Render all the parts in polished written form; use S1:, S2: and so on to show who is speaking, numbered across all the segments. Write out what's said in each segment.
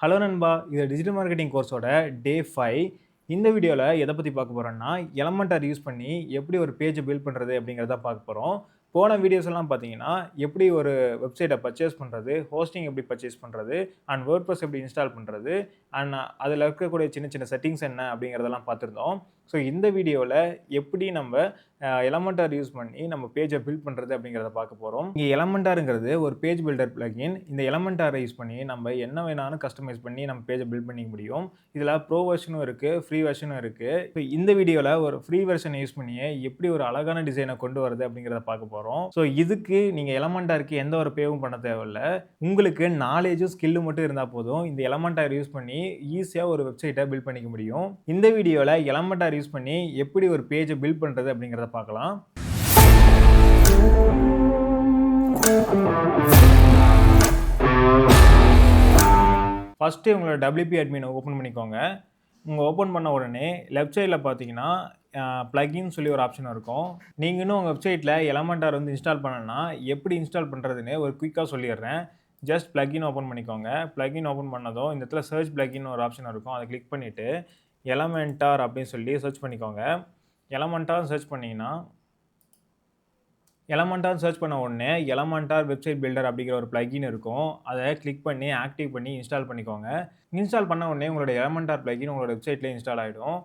S1: Hello நண்பா! இது digital marketing கோர்ஸோட டே 5. இந்த வீடியோல எத பத்தி பார்க்க போறோம்னா, எலமென்டார் யூஸ் பண்ணி எப்படி ஒரு பேஜ பில்ட் பண்றது அப்படிங்கிறத தான் பார்க்க போறோம். போன வீடியோஸ் எல்லாம் பார்த்தீங்கன்னா, எப்படி ஒரு வெப்சைட்ட பர்ச்சேஸ் பண்றது, ஹோஸ்டிங் எப்படி பர்ச்சேஸ் பண்றது, அண்ட் வேர்ட்பிரஸ் எப்படி இன்ஸ்டால் பண்றது, அண்ட் அதில இருக்கக்கூடிய சின்ன சின்ன செட்டிங்ஸ் என்ன அப்படிங்கிறதெல்லாம் பார்த்திருந்தோம். ஸோ இந்த வீடியோல எப்படி நம்ம எலமென்டார் யூஸ் பண்ணி நம்ம பேஜ பில்ட் பண்றது அப்படிங்கிறத பார்க்க போறோம். இங்க எலமென்டார்ங்கிறது ஒரு பேஜ் பில்டர் பிளக்கின். இந்த எலமென்டார யூஸ் பண்ணி நம்ம என்ன வேணாலும் கஸ்டமைஸ் பண்ணி நம்ம பேஜ பில்ட் பண்ணிக்க முடியும். இதுல ப்ரோ வெர்ஷனும் இருக்கு, ஃப்ரீ வெர்ஷனும் இருக்கு. ஸோ இந்த வீடியோல ஒரு ஃப்ரீ வெர்ஷன் யூஸ் பண்ணியே எப்படி ஒரு அழகான டிசைன கொண்டு வரது அப்படிங்கிறத பார்க்க போறோம். ஸோ இதுக்கு நீங்க எலமென்டாருக்கு எந்த ஒரு பேவும் பண்ண தேவையில்ல. உங்களுக்கு நாலேஜும் ஸ்கில்லும் மட்டும் இருந்தா போதும். இந்த எலமென்டார் யூஸ் பண்ணி ஈஸியா ஒரு வெப்சைட்ட பில்ட் பண்ணிக்க முடியும். இந்த வீடியோல எலமென்டார் யூஸ் பண்ணி எப்படி ஒரு பேஜ பில்ட் பண்றது அப்படிங்கிறத பார்க்கலாம். ஃபர்ஸ்ட் உங்களோட WP அட்மின் ஓப்பன் பண்ணிக்கோங்க. ஓப்பன் பண்ண உடனே லெஃப்ட் சைடுல பார்த்தீங்கன்னா, பிளக்கின்னு சொல்லி ஒரு ஆப்ஷன் இருக்கும். நீங்க இன்னும் உங்க வெப்சைட்ல எலமென்டார் வந்து இன்ஸ்டால் பண்ணலன்னா, எப்படி இன்ஸ்டால் பண்றதுன்னு ஒரு குயிக்கா சொல்லிடுறேன். ஜஸ்ட் பிளக்கின் ஓப்பன் பண்ணிக்கோங்க. பிளக்கின் ஓப்பன் பண்ணதும் இந்த இடத்துல சர்ச் பிளக்கின்னு ஒரு ஆப்ஷன் இருக்கும். அத கிளிக் பண்ணிட்டு, எலமென்டார் அப்படின்னு சொல்லி சர்ச் பண்ணிக்கோங்க. எலமென்டார் சர்ச் பண்ணீங்கன்னா எலமென்டார் சர்ச் பண்ண உடனே எலமென்டார் வெப்சைட் பில்டர் அப்படிங்கிற ஒரு பிளக்கின் இருக்கும். அதை கிளிக் பண்ணி ஆக்டிவ் பண்ணி இன்ஸ்டால் பண்ணிக்கோங்க. இன்ஸ்டால் பண்ண உடனே உங்களோட எலமென்டார் பிளக்கின் உங்களோட வெப்சைட்ல இன்ஸ்டால் ஆயிடும்.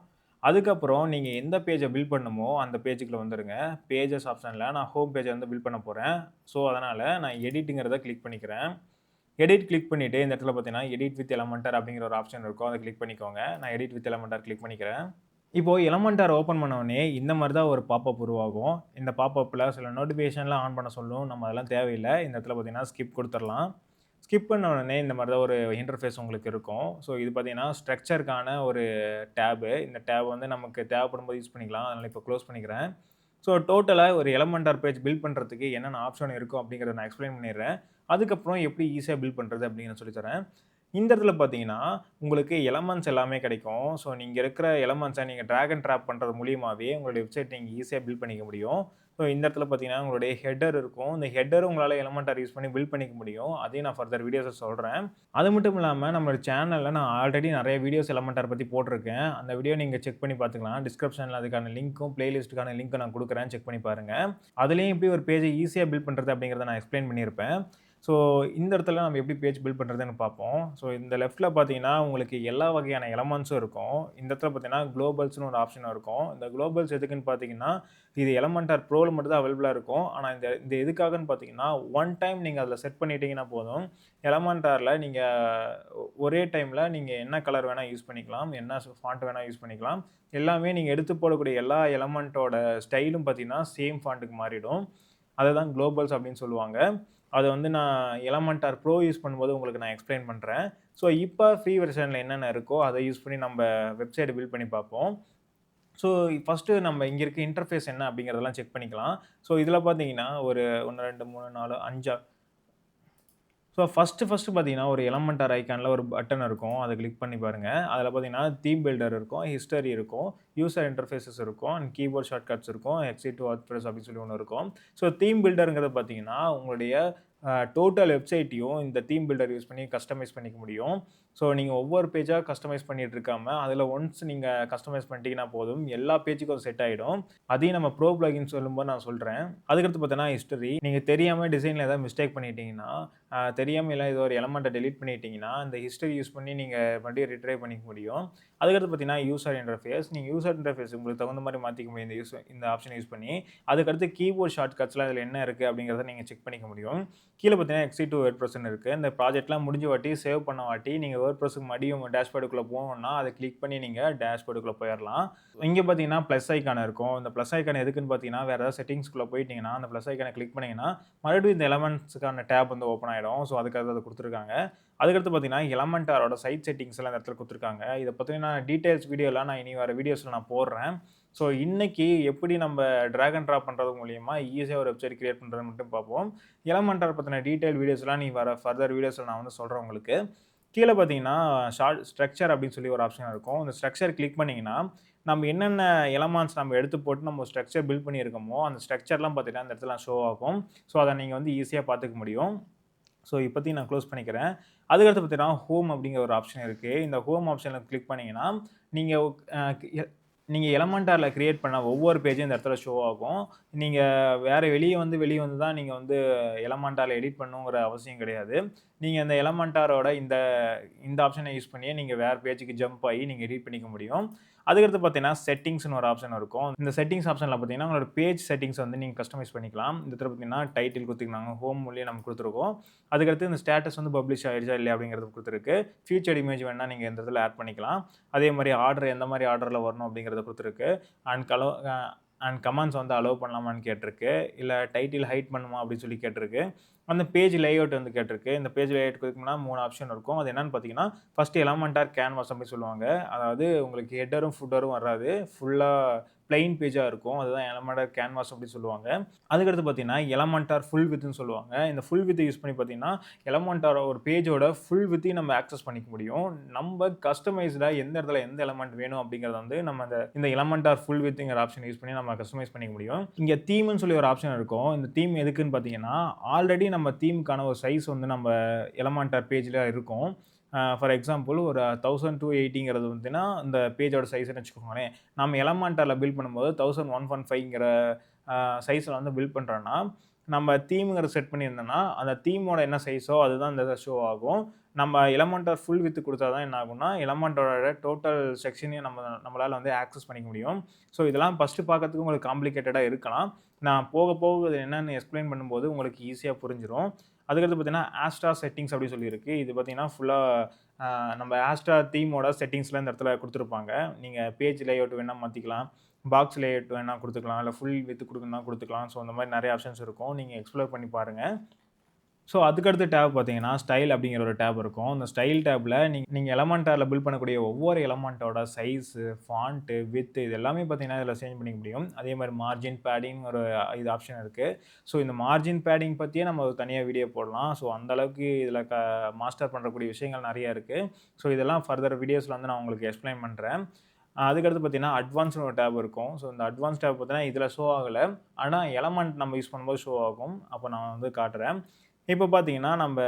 S1: அதுக்கப்புறம் நீங்க எந்த பேஜ பில்ட் பண்ணணுமோ அந்த பேஜுக்குள்ள வந்துருங்க. பேஜஸ் ஆப்ஷன்ல நான் ஹோம் பேஜ வந்து பில்ட் பண்ண போறேன். ஸோ அதனால நான் எடிட்ங்கிறத கிளிக் பண்ணிக்கிறேன். எடிட் கிளிக் பண்ணிட்டு இந்த இடத்துல பார்த்தீங்கன்னா, எடிட் வித் எலமென்டார் அப்படிங்கிற ஒரு ஆப்ஷன் இருக்கும். அதை கிளிக் பண்ணிக்கோங்க. நான் எடிட் வித் எலமென்டார் கிளிக் பண்ணிக்கிறேன். இப்போ எலமென்டார் ஓப்பன் பண்ண உடனே இந்த மாரி தான் ஒரு பாப்பப் உருவாகும். இந்த பாப்பப்ல சில நோட்டிஃபிகேஷன்லாம் ஆன் பண்ண சொல்லும். நம்ம அதெல்லாம் தேவையில்ல. இந்த இடத்துல பார்த்தீங்கன்னா, ஸ்கிப் குடுத்துறலாம். ஸ்கிப் பண்ண உடனே இந்த மாரி தான் ஒரு இன்டர்ஃபேஸ் உங்களுக்கு இருக்கும். ஸோ இது பார்த்தீங்கன்னா, ஸ்ட்ரக்சர்க்கான ஒரு டேபு. இந்த டேப் வந்து நமக்கு தேவைப்படும்போது யூஸ் பண்ணிக்கலாம். அதனால இப்போ க்ளோஸ் பண்ணிக்கிறேன். ஸோ டோட்டலா ஒரு எலமென்டார் பேஜ் பில்ட் பண்றதுக்கு என்னென்ன ஆப்ஷன் இருக்கும் அப்படிங்கிறத நான் எக்ஸ்ப்ளைன் பண்ணிடுறேன். அதுக்கப்புறம் எப்படி ஈஸியா பில்ட் பண்றது அப்படின்னு நான் சொல்லி தரேன். இந்த இடத்துல பார்த்தீங்கன்னா, உங்களுக்கு எலமென்ட்ஸ் எல்லாமே கிடைக்கும். ஸோ நீங்க இருக்கிற எலமென்ட்ஸ நீங்க டிராக் அண்ட் டிராப் பண்றது மூலியமாவே உங்களுடைய வெப்சைட் நீங்க ஈஸியா பில்ட் பண்ணிக்க முடியும். ஸோ இந்த இடத்துல பார்த்தீங்கன்னா, உங்களுடைய ஹெட்டர் இருக்கும். இந்த ஹெட்டர் உங்களால எலமென்டார் யூஸ் பண்ணி பில்ட் பண்ணிக்க முடியும். அதையும் நான் ஃபர்தர் வீடியோஸ்ல சொல்றேன். அது மட்டும் இல்லாம நம்மளோட சேனல்ல நான் ஆல்ரெடி நெறைய வீடியோஸ் எலமென்டார் பத்தி போட்டிருக்கேன். அந்த வீடியோ நீங்க செக் பண்ணி பார்த்துக்கலாம். டிஸ்கிரிப்ஷன்ல அதுக்கான லிங்க்கும், பிளேலிஸ்ட்க்கான லிங்க்கும் நான் குடுக்குறேன். செக் பண்ணி பாருங்க. அதிலேயும் எப்படி ஒரு பேஜ ஈஸியா பில்ட் பண்றது அப்படிங்கிறத நான் எக்ஸ்ப்ளைன் பண்ணியிருப்பேன். ஸோ இந்த இடத்துல நம்ம எப்படி பேஜ் பில்ட் பண்றதுன்னு பார்ப்போம். ஸோ இந்த லெஃப்ட்ல பார்த்தீங்கன்னா, உங்களுக்கு எல்லா வகையான எலமெண்ட்ஸும் இருக்கும். இந்த இடத்துல பார்த்தீங்கன்னா, குளோபல்ஸ்ன்னு ஒரு ஆப்ஷன் இருக்கும். இந்த குளோபல்ஸ் எதுக்குன்னு பார்த்தீங்கன்னா, இது எலமென்டார் ப்ரோல மட்டும் தான் அவைலபிளா இருக்கும். ஆனா இந்த இந்த எதுக்காகன்னு பார்த்தீங்கன்னா, ஒன் டைம் நீங்க அதில செட் பண்ணிட்டீங்கன்னா போதும். எலமென்டார்ல நீங்க ஒரே டைம்ல நீங்க என்ன கலர் வேணா யூஸ் பண்ணிக்கலாம். என்ன ஃபாண்ட் வேணா யூஸ் பண்ணிக்கலாம். எல்லாமே நீங்க எடுத்து போடக்கூடிய எல்லா எலமென்ட்டோட ஸ்டைலும் பார்த்தீங்கன்னா, சேம் ஃபாண்ட்க்கு மாறிடும். அததான் குளோபல்ஸ் அப்படின்னு சொல்லுவாங்க. அத வந்து நான் எலமென்டார் ப்ரோ யூஸ் பண்ணும்போது உங்களுக்கு நான் எக்ஸ்ப்ளைன் பண்றேன். ஸோ இப்ப ஃப்ரீ வெர்ஷன்ல என்னென்ன இருக்கோ அத யூஸ் பண்ணி நம்ப வெப்சைட்ட பில்ட் பண்ணி பார்ப்போம். ஸோ ஃபர்ஸ்ட்டு நம்ம இங்க இருக்க இன்டர்ஃபேஸ் என்ன அப்படிங்கிறதெல்லாம் செக் பண்ணிக்கலாம். ஸோ இதில பார்த்தீங்கன்னா, ஒரு 1, 2, 3, 4, 5 ஸோ ஃபர்ஸ்ட்டு பார்த்தீங்கன்னா, ஒரு எலமென்டார் ஐகான்ல ஒரு பட்டன் இருக்கும். அத கிளிக் பண்ணி பாருங்க. அதில பார்த்தீங்கன்னா, தீம் பில்டர் இருக்கும், ஹிஸ்டரி இருக்கும், யூசர் இன்டர்ஃபேஸஸ் இருக்கும், அண்ட் கீபோர்ட் ஷார்ட்கட்ஸ் இருக்கும், எக்ஸிட் டூ வொர்ட்பிரஸ் அப்படின்னு சொல்லி ஒண்ணு இருக்கும். ஸோ தீம் பில்டர்ங்கிறது பார்த்தீங்கன்னா, உங்களுடைய டோட்டல் வெப்சைட்டையும் இந்த தீம் பில்டர் யூஸ் பண்ணி கஸ்டமைஸ் பண்ணிக்க முடியும். ஸோ நீங்க ஒவ்வொரு பேஜா கஸ்டமைஸ் பண்ணிட்டு இருக்காம, அதில ஒன்ஸ் நீங்க கஸ்டமைஸ் பண்ணிட்டீங்கன்னா போதும், எல்லா பேஜுக்கும் செட் ஆயிடும். அதையும் நம்ம ப்ரோ பிளக்கின் சொல்லும்போது நான் சொல்றேன். அதுக்கடுத்து பார்த்தீங்கன்னா, ஹிஸ்டரி. நீங்க தெரியாம டிசைன்ல ஏதாவது மிஸ்டேக் பண்ணிட்டீங்கன்னா, தெரியாம இல்ல ஏதோ ஒரு எலமெண்ட்ட டெலீட் பண்ணிட்டீங்கன்னா, இந்த ஹிஸ்டரி யூஸ் பண்ணி நீங்க மறுபடியும் ரிட்ரைவ் பண்ணிக்க முடியும். அதுக்கடுத்து பார்த்தீங்கன்னா, யூசர் இன்டர்ஃபேஸ். நீங்க யூசர் இன்டர்ஃபேஸ் உங்களுக்கு தகுந்த மாரி மாத்திக்க முடியும் இந்த ஆப்ஷன யூஸ் பண்ணி. அதுக்கடுத்து கீபோர்ட் ஷார்ட்கட்ஸ்லாம் இதில என்ன இருக்கு அப்படிங்கிறத நீங்க செக் பண்ணிக்க முடியும். கீழ பார்த்தீங்கன்னா, எக்ஸிட் டூ வேர்ட்பிரஸ்ன்னு இருக்கு. இந்த ப்ராஜெக்ட்லாம் முடிஞ்ச வாட்டி, சேவ் பண்ண வாட்டி, நீங்க வேர்ட்பிரஸ்க்கு மறுபடியும் உங்க டேஷ்போர்டுக்குள்ள போகணும்னா, அத கிளிக் பண்ணி நீங்க டேஷ்போர்டுக்குள்ள போயிரலாம். இங்க பார்த்தீங்கன்னா, பிளஸ் ஐகான் இருக்கும். இந்த பிளஸ் ஐகான் எதுக்குன்னு பார்த்தீங்கன்னா, வேற ஏதாவது செட்டிங்ஸ்குள்ள போயிட்டீங்கன்னா, அந்த பிளஸ் ஐகான கிளிக் பண்ணீங்கன்னா, மறுபடியும் இந்த எலமெண்ட்ஸ்க்கான டேப் வந்து ஓப்பன் ஆயிடும். ஸோ அதுக்காக அத குடுத்துருக்காங்க. அதுக்கடுத்து பார்த்தீங்கன்னா, எலமென்டாரோட சைட் செட்டிங்ஸ்லாம் இந்த இடத்துல குடுத்துருக்காங்க. இத பத்தின டீட்டெயில்ஸ் வீடியோலாம் நான் இனி வர வீடியோஸ்ல நான் போடுறேன். ஸோ இன்னைக்கு எப்படி நம்ம டிராக் அண்ட் டிராப் பண்றது மூலியமா ஈஸியா ஒரு வெப்சைட் கிரியேட் பண்றதுன்னு மட்டும் பார்ப்போம். எலமென்டார் பத்தின டீட்டெயில் வீடியோஸ்லாம் நீ வர ஃபர்தர் வீடியோஸ்ல நான் வந்து சொல்றேன் உங்களுக்கு. கீழ பார்த்தீங்கன்னா, ஸ்ட்ரக்சர் அப்படின்னு சொல்லி ஒரு ஆப்ஷன் இருக்கும். அந்த ஸ்ட்ரக்சர் கிளிக் பண்ணீங்கன்னா, நம்ம என்னென்ன எலமெண்ட்ஸ் நம்ம எடுத்து போட்டு நம்ம ஸ்ட்ரக்சர் பில்ட் பண்ணியிருக்கோமோ, அந்த ஸ்ட்ரக்சர்லாம் பார்த்தீங்கன்னா, இந்த இடத்துல ஷோ ஆகும். ஸோ அத நீங்க வந்து ஈஸியா பார்த்துக்க முடியும். ஸோ இப்போதைக்கு நான் க்ளோஸ் பண்ணிக்கிறேன். அதுக்கடுத்து பார்த்தீங்கன்னா, ஹோம் அப்படிங்கிற ஒரு ஆப்ஷன் இருக்கு. இந்த ஹோம் ஆப்ஷன்ல கிளிக் பண்ணீங்கன்னா, நீங்க அ எ நீங்க எலமென்டார்ல கிரியேட் பண்ண ஒவ்வொரு பேஜும் இந்த இடத்துல ஷோ ஆகும். நீங்க வேற வெளிய வந்து தான் நீங்க வந்து எலமென்டார்ல எடிட் பண்ணணுங்கிற அவசியம் கிடையாது. நீங்க இந்த எலமென்டாரோட இந்த இந்த ஆப்ஷன யூஸ் பண்ணியே நீங்க வேற பேஜுக்கு ஜம்ப் ஆகி நீங்க எடிட் பண்ணிக்க முடியும். அதுக்கடுத்து பார்த்தீங்கன்னா, செட்டிங்ஸ்ன்னு ஒரு ஆப்ஷன் இருக்கும். இந்த செட்டிங்ஸ் ஆப்ஷன்ல பார்த்தீங்கன்னா, உங்களோட பேஜ் செட்டிங்ஸ் வந்து நீங்க கஸ்டமைஸ் பண்ணிக்கலாம். இந்த இடத்துல பார்த்தீங்கன்னா, டைட்டில் குடுத்துக்கலாங்க. ஹோம் மூலியம் நம்ம குடுத்துருக்கோம். அதுக்கடுத்து இந்த ஸ்டேட்டஸ் வந்து பப்ளிஷ் ஆயிடுச்சா இல்லையா அப்படிங்கிறது குடுத்துருக்கு. ஃபீச்சர்ட் இமேஜ் வேணா நீங்க இந்த இடத்துல ஆட் பண்ணிக்கலாம். அதே மாரி ஆர்டர் எந்த மாரி ஆர்டர்ல வரணும் அப்படிங்கிறத குடுத்துருக்கு. அண்ட் கலோ அ அண்ட் கமாண்ட்ஸ் வந்து அலோவ் பண்ணலாமான்னு கேட்டிருக்கு. இல்ல டைட்டில் ஹைட் பண்ணுமா அப்படின்னு சொல்லி கேட்டிருக்கு. அந்த பேஜ் லேஅவுட் வந்து கேட்டிருக்கு. இந்த பேஜ் லேஅவுட் குடுக்கணும்னா 3 ஆப்ஷன் இருக்கும். அது என்னன்னு பார்த்தீங்கன்னா, ஃபர்ஸ்ட் எலமென்டார் கேன்வாஸ் அப்படின்னு சொல்லுவாங்க. அதாவது உங்களுக்கு ஹெட்டரும், ஃபுட்டரும் வராது. ஃபுல்லா பிளெயின் பேஜா இருக்கும். அதுதான் எலமென்டார் கேன்வாஸ் அப்படின்னு சொல்லுவாங்க. அதுக்கடுத்து பார்த்தீங்கன்னா, எலமென்டார் ஃபுல் வித்ன்னு சொல்லுவாங்க. இந்த ஃபுல் வித் யூஸ் பண்ணி பார்த்தீங்கன்னா, எலமென்டார் ஒரு பேஜோட ஃபுல் வித்தையும் நம்ம ஆக்சஸ் பண்ணிக்க முடியும். நம்ம கஸ்டமைஸ்டா எந்த இடத்துல எந்த எலிமெண்ட் வேணும் அப்படிங்கிறத வந்து நம்ம இந்த எலமென்டார் ஃபுல் வித்ங்கிற ஆப்ஷன் யூஸ் பண்ணி நம்ம கஸ்டமைஸ் பண்ணிக்க முடியும். இங்க தீம்ன்னு சொல்லி ஒரு ஆப்ஷன் இருக்கும். இந்த தீம் எதுக்குன்னு பார்த்தீங்கன்னா, ஆல்ரெடி நம்ம தீம்க்கான ஒரு சைஸ் வந்து நம்ம எலமென்டார் பேஜ்ல இருக்கும். ஃபார் எக்ஸாம்பிள் ஒரு 1280ங்கிறது வந்துன்னா, இந்த பேஜோட சைஸ்ன்னு வச்சுக்கோங்களேன். நம்ம எலமென்டார்ல பில்ட் பண்ணும்போது 1115ங்கிற சைஸ்ல வந்து பில்ட் பண்றோம்னா, நம்ம தீம்ங்கிறத செட் பண்ணியிருந்தோம்னா, அந்த தீமோட என்ன சைஸோ அதுதான் இந்த இதில ஷோ ஆகும். நம்ம எலமென்டார் ஃபுல் விட்த் குடுத்தா தான் என்ன ஆகும்னா, எலமென்ட்டோட டோட்டல் செக்ஷனையும் நம்மளால வந்து ஆக்சஸ் பண்ணிக்க முடியும். ஸோ இதெல்லாம் ஃபர்ஸ்ட்டு பார்க்கறதுக்கு உங்களுக்கு காம்ப்ளிகேட்டடா இருக்கலாம். நான் போக போக இது என்னன்னு எக்ஸ்ப்ளைன் பண்ணும்போது உங்களுக்கு ஈஸியா புரிஞ்சிரும். அதுக்கடுத்து பார்த்தீங்கன்னா, ஆஸ்ட்ரா செட்டிங்ஸ் அப்படின்னு சொல்லி இருக்கு. இது பார்த்தீங்கன்னா, ஃபுல்லா அ நம்ம ஆஸ்ட்ரா தீமோட செட்டிங்ஸ்லாம் இந்த இடத்துல குடுத்துருப்பாங்க. நீங்க பேஜ் லேஅவுட் வேணா மாத்திக்கலாம். பாக்ஸ் லேஅவுட் வேணா குடுத்துக்கலாம். இல்ல ஃபுல் விட்த் குடுக்கணும்னா குடுத்துக்கலாம். ஸோ, அந்த மாரி நெறைய ஆப்ஷன்ஸ் இருக்கும். நீங்க எக்ஸ்ப்ளோர் பண்ணி பாருங்க. ஸோ, அதுக்கடுத்த டேப் பார்த்தீங்கன்னா, ஸ்டைல் அப்படிங்கிற ஒரு டேப் இருக்கும். அந்த ஸ்டைல் டேப்ல நீங்க எலமென்டார்ல பில்ட் பண்ணக்கூடிய ஒவ்வொரு எலமென்ட்டோட சைஸு, ஃபாண்ட்டு, விட்த் இது எல்லாமே பார்த்தீங்கன்னா, இதில சேஞ்ச் பண்ணிக்க முடியும். அதே மாரி மார்ஜின், பேடிங் ஒரு இது ஆப்ஷன் இருக்கு. ஸோ, இந்த மார்ஜின், பேடிங் பத்தியே நம்ம ஒரு தனியா வீடியோ போடலாம். ஸோ, அந்த அளவுக்கு இதில மாஸ்டர் பண்ணக்கூடிய விஷயங்கள் நெறைய இருக்கு. ஸோ, இதெல்லாம் ஃபர்தர் வீடியோஸ்ல வந்து நான் உங்களுக்கு எக்ஸ்ப்ளைன் பண்றேன். அதுக்கடுத்து பார்த்தீங்கன்னா, அட்வான்ஸ்ன்னு ஒரு டேப் இருக்கும். ஸோ, இந்த அட்வான்ஸ் டேப் பார்த்தீங்கன்னா, இதில ஷோ ஆகல. ஆனா, எலமென்ட் நம்ம யூஸ் பண்ணும்போது ஷோ ஆகும். அப்ப நான் வந்து காட்டுறேன். இப்ப பார்த்தீங்கன்னா, நம்ப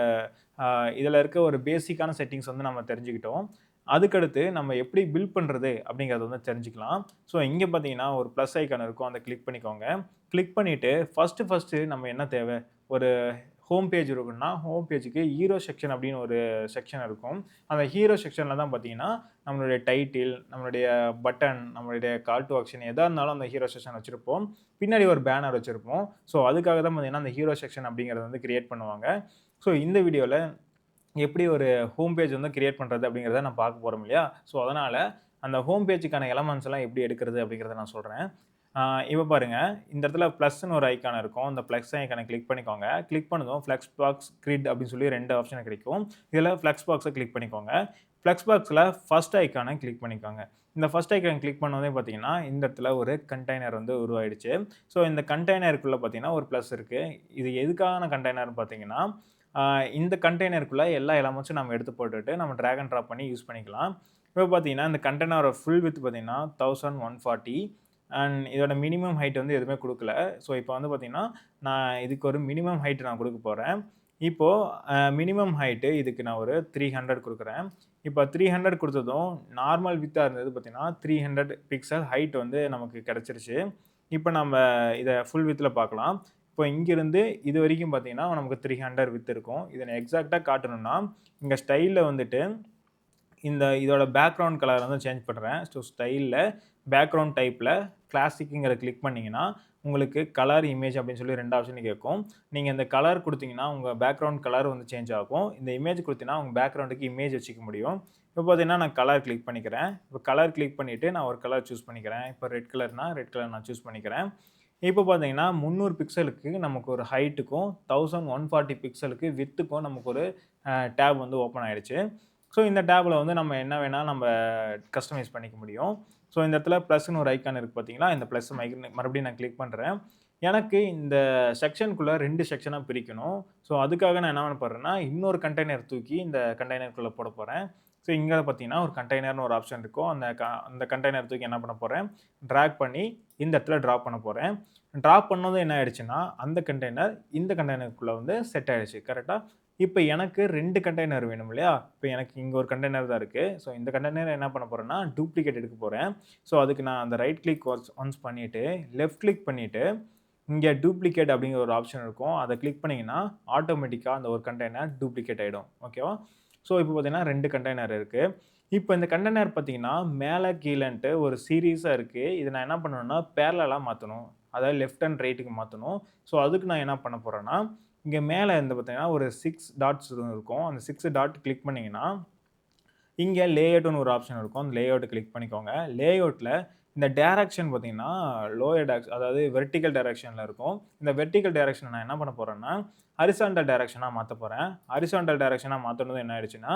S1: அ இதில இருக்க ஒரு பேசிக்கான செட்டிங்ஸ் வந்து நம்ம தெரிஞ்சுக்கிட்டோம். அதுக்கடுத்து நம்ம எப்படி பில்ட் பண்றது அப்படிங்கிறத வந்து தெரிஞ்சுக்கலாம். ஸோ, இங்க பார்த்தீங்கன்னா, ஒரு பிளஸ் ஐகான் இருக்கும். அத கிளிக் பண்ணிக்கோங்க. கிளிக் பண்ணிட்டு ஃபர்ஸ்ட்டு நம்ம என்ன தேவை? ஒரு ஹோம் பேஜ் இருக்குன்னா, ஹோம் பேஜுக்கு ஹீரோ செக்ஷன் அப்படின்னு ஒரு செக்ஷன் இருக்கும். அந்த ஹீரோ செக்ஷன்ல தான் பார்த்தீங்கன்னா, நம்மளுடைய டைட்டில், நம்மளுடைய பட்டன், நம்மளுடைய கால் டூ ஆக்ஷன் எதா இருந்தாலும் அந்த ஹீரோ செக்ஷன் வச்சிருப்போம். பின்னாடி ஒரு பேனர் வச்சிருப்போம். ஸோ, அதுக்காக தான் பார்த்தீங்கன்னா, அந்த ஹீரோ செக்ஷன் அப்படிங்கிறத வந்து கிரியேட் பண்ணுவாங்க. ஸோ, இந்த வீடியோல எப்படி ஒரு ஹோம் பேஜ் வந்து கிரியேட் பண்றது அப்படிங்கிறத நான் பார்க்க போறோம் இல்லையா? ஸோ, அதனால அந்த ஹோம் பேஜுக்கான எலமெண்ட்ஸ் எல்லாம் எப்படி எடுக்கிறது அப்படிங்கிறத நான் சொல்றேன். இப்ப பாருங்க, இந்த இடத்துல பிளஸ்ன்னு ஒரு ஐகான் இருக்கும். அந்த பிளஸ் ஐகான கிளிக் பண்ணிக்கோங்க. கிளிக் பண்ணதும் ஃப்ளெக்ஸ் பாக்ஸ், கிரிட் அப்படின்னு சொல்லி 2 ஆப்ஷன் கிடைக்கும். இதில ஃப்ளெக்ஸ் பாக்ஸ கிளிக் பண்ணிக்கோங்க. ஃப்ளெக்ஸ் பாக்ஸ்ல ஃபர்ஸ்ட் ஐகான கிளிக் பண்ணிக்கோங்க. இந்த ஃபர்ஸ்ட் ஐகான் கிளிக் பண்ணதுமே பார்த்தீங்கன்னா, இந்த இடத்துல ஒரு கண்டெய்னர் வந்து உருவாயிடுச்சு. ஸோ, இந்த கண்டெய்னருக்குள்ள பார்த்தீங்கன்னா, ஒரு பிளஸ் இருக்கு. இது எதுக்கான கண்டெய்னர்ன்னு பார்த்தீங்கன்னா, ஆ இந்த கண்டெய்னருக்குள்ள எல்லா எலமெண்ட்ஸும் நம்ம எடுத்து போட்டுட்டு, நம்ம டிராக் அண்ட் ட்ராப் பண்ணி யூஸ் பண்ணிக்கலாம். இப்ப பார்த்தீங்கன்னா, இந்த கண்டெய்னரோட ஃபுல் விட்த் பார்த்தீங்கன்னா, 1140 அண்ட் இதோட மினிமம் ஹைட் வந்து எதுவுமே குடுக்கல. ஸோ, இப்போ வந்து பார்த்தீங்கன்னா, நான் இதுக்கு ஒரு மினிமம் ஹைட் நான் குடுக்க போறேன். இப்போ மினிமம் ஹைட் இதுக்கு நான் ஒரு 300 குடுக்குறேன். இப்போ 300 குடுத்ததும், நார்மல் விட்த்தா இருந்தது பார்த்தீங்கன்னா, 300 பிக்சல் ஹைட் வந்து நமக்கு கிடைச்சிருச்சு. இப்போ நம்ம இத ஃபுல் விட்த்ல பார்க்கலாம். இப்போ இங்கிருந்து இதுவரைக்கும் பார்த்தீங்கன்னா, நமக்கு 300 விட்த் இருக்கும். இத நான் எக்ஸாக்ட்டா காட்டணும்னா, இங்க ஸ்டைல்ல வந்துட்டு இதோட பேக்கிரவுண்ட் கலர் வந்து சேஞ்ச் பண்றேன். ஸோ ஸ்டைல்ல பேக்கிரவுண்ட் டைப்ல கிளாசிக்ங்கிறத கிளிக் பண்ணீங்கன்னா, உங்களுக்கு கலர், இமேஜ் அப்படின்னு சொல்லி 2 ஆப்ஷன் கேட்கும். நீங்க இந்த கலர் குடுத்தீங்கன்னா, உங்க பேக்கிரவுண்ட் கலர் வந்து சேஞ்ச் ஆகும். இந்த இமேஜ் குடுத்தீங்கன்னா, உங்க பேக்கிரவுண்டுக்கு இமேஜ் வச்சுக்க முடியும். இப்போ பார்த்தீங்கன்னா, நான் கலர் கிளிக் பண்ணிக்கிறேன். இப்போ கலர் கிளிக் பண்ணிட்டு நான் ஒரு கலர் சூஸ் பண்ணிக்கிறேன். இப்போ ரெட் கலர்னா, ரெட் கலர் நான் சூஸ் பண்ணிக்கிறேன். இப்போ பார்த்தீங்கன்னா, 300 பிக்சலுக்கு நமக்கு ஒரு ஹைட்டுக்கும், 1140 பிக்சலுக்கு விட்த்துக்கும் நமக்கு ஒரு டேப் வந்து ஓப்பன் ஆயிடுச்சு. ஸோ, இந்த டேப்ல வந்து நம்ம என்ன வேணா நம்ம கஸ்டமைஸ் பண்ணிக்க முடியும். ஸோ, இந்த இடத்துல ப்ளஸ்ன்னு ஒரு ஐகான் இருக்கு பார்த்தீங்களா? இந்த ப்ளஸ் மறுபடியும் நான் கிளிக் பண்றேன். எனக்கு இந்த செக்ஷனுக்குள்ள 2 செக்ஷனா பிரிக்கணும். ஸோ, அதுக்காக நான் என்ன பண்ண போறேன்னா, இன்னொரு கண்டெய்னர் தூக்கி இந்த கண்டெய்னருக்குள்ள போடப் போறேன். ஸோ, இங்க பார்த்தீங்கன்னா, ஒரு கண்டெய்னர்ன்னு ஒரு ஆப்ஷன் இருக்கும். அந்த கண்டெய்னர் தூக்கி என்ன பண்ண போறேன், டிராக் பண்ணி இந்த இடத்துல டிராப் பண்ண போறேன். டிராப் பண்ணதும் என்ன ஆயிடுச்சுன்னா, அந்த கண்டெய்னர் இந்த கண்டெய்னருக்குள்ள வந்து செட் ஆயிடுச்சு. கரெக்ட்டா? இப்ப எனக்கு 2 கண்டெய்னர் வேணும் இல்லையா? இப்ப எனக்கு இங்க ஒரு கண்டெய்னர் தான் இருக்கு. ஸோ இந்த கண்டெய்னர் என்ன பண்ண போறேன்னா, டூப்ளிகேட் எடுக்க போறேன். ஸோ அதுக்கு நான் அந்த ரைட் கிளிக் ஒன்ஸ் பண்ணிட்டு, லெஃப்ட் கிளிக் பண்ணிட்டு, இங்க டூப்ளிகேட் அப்படிங்கிற ஒரு ஆப்ஷன் இருக்கும். அத கிளிக் பண்ணீங்கன்னா, ஆட்டோமேட்டிக்கா அந்த ஒரு கண்டெய்னர் டூப்ளிகேட் ஆயிடும். ஓகேவா? ஸோ இப்ப பார்த்தீங்கன்னா 2 கண்டெய்னர் இருக்கு. இப்ப இந்த கண்டெய்னர் பார்த்தீங்கன்னா, மேல கீழன்ட்டு ஒரு சீரிஸா இருக்கு. இத நான் என்ன பண்ணணும்னா, பேரலலா மாத்தணும். அதாவது லெஃப்ட் அண்ட் ரைட்க்கு மாத்தணும். ஸோ அதுக்கு நான் என்ன பண்ண போறேன்னா, இங்க மேல வந்து பார்த்தீங்கன்னா, ஒரு 6 டாட்ஸ் இருக்கும். அந்த 6 டாட் கிளிக் பண்ணீங்கன்னா, இங்க லேஅவுட்ன்னு ஒரு ஆப்ஷன் இருக்கும். அந்த லேஅவுட்ட கிளிக் பண்ணிக்கோங்க. லேஅவுட்ல இந்த டைரக்ஷன் பார்த்தீங்கன்னா, லோயர் அதாவது வெர்டிகல் டைரக்ஷன்ல இருக்கும். இந்த வெர்டிகல் டைரக்ஷன நான் என்ன பண்ண போறேன்னா, ஹாரிசான்டல் டைரக்ஷனா மாத்தப் போறேன். ஹாரிசான்டல் டைரக்ஷனா மாத்துனதும் என்ன ஆயிடுச்சுன்னா,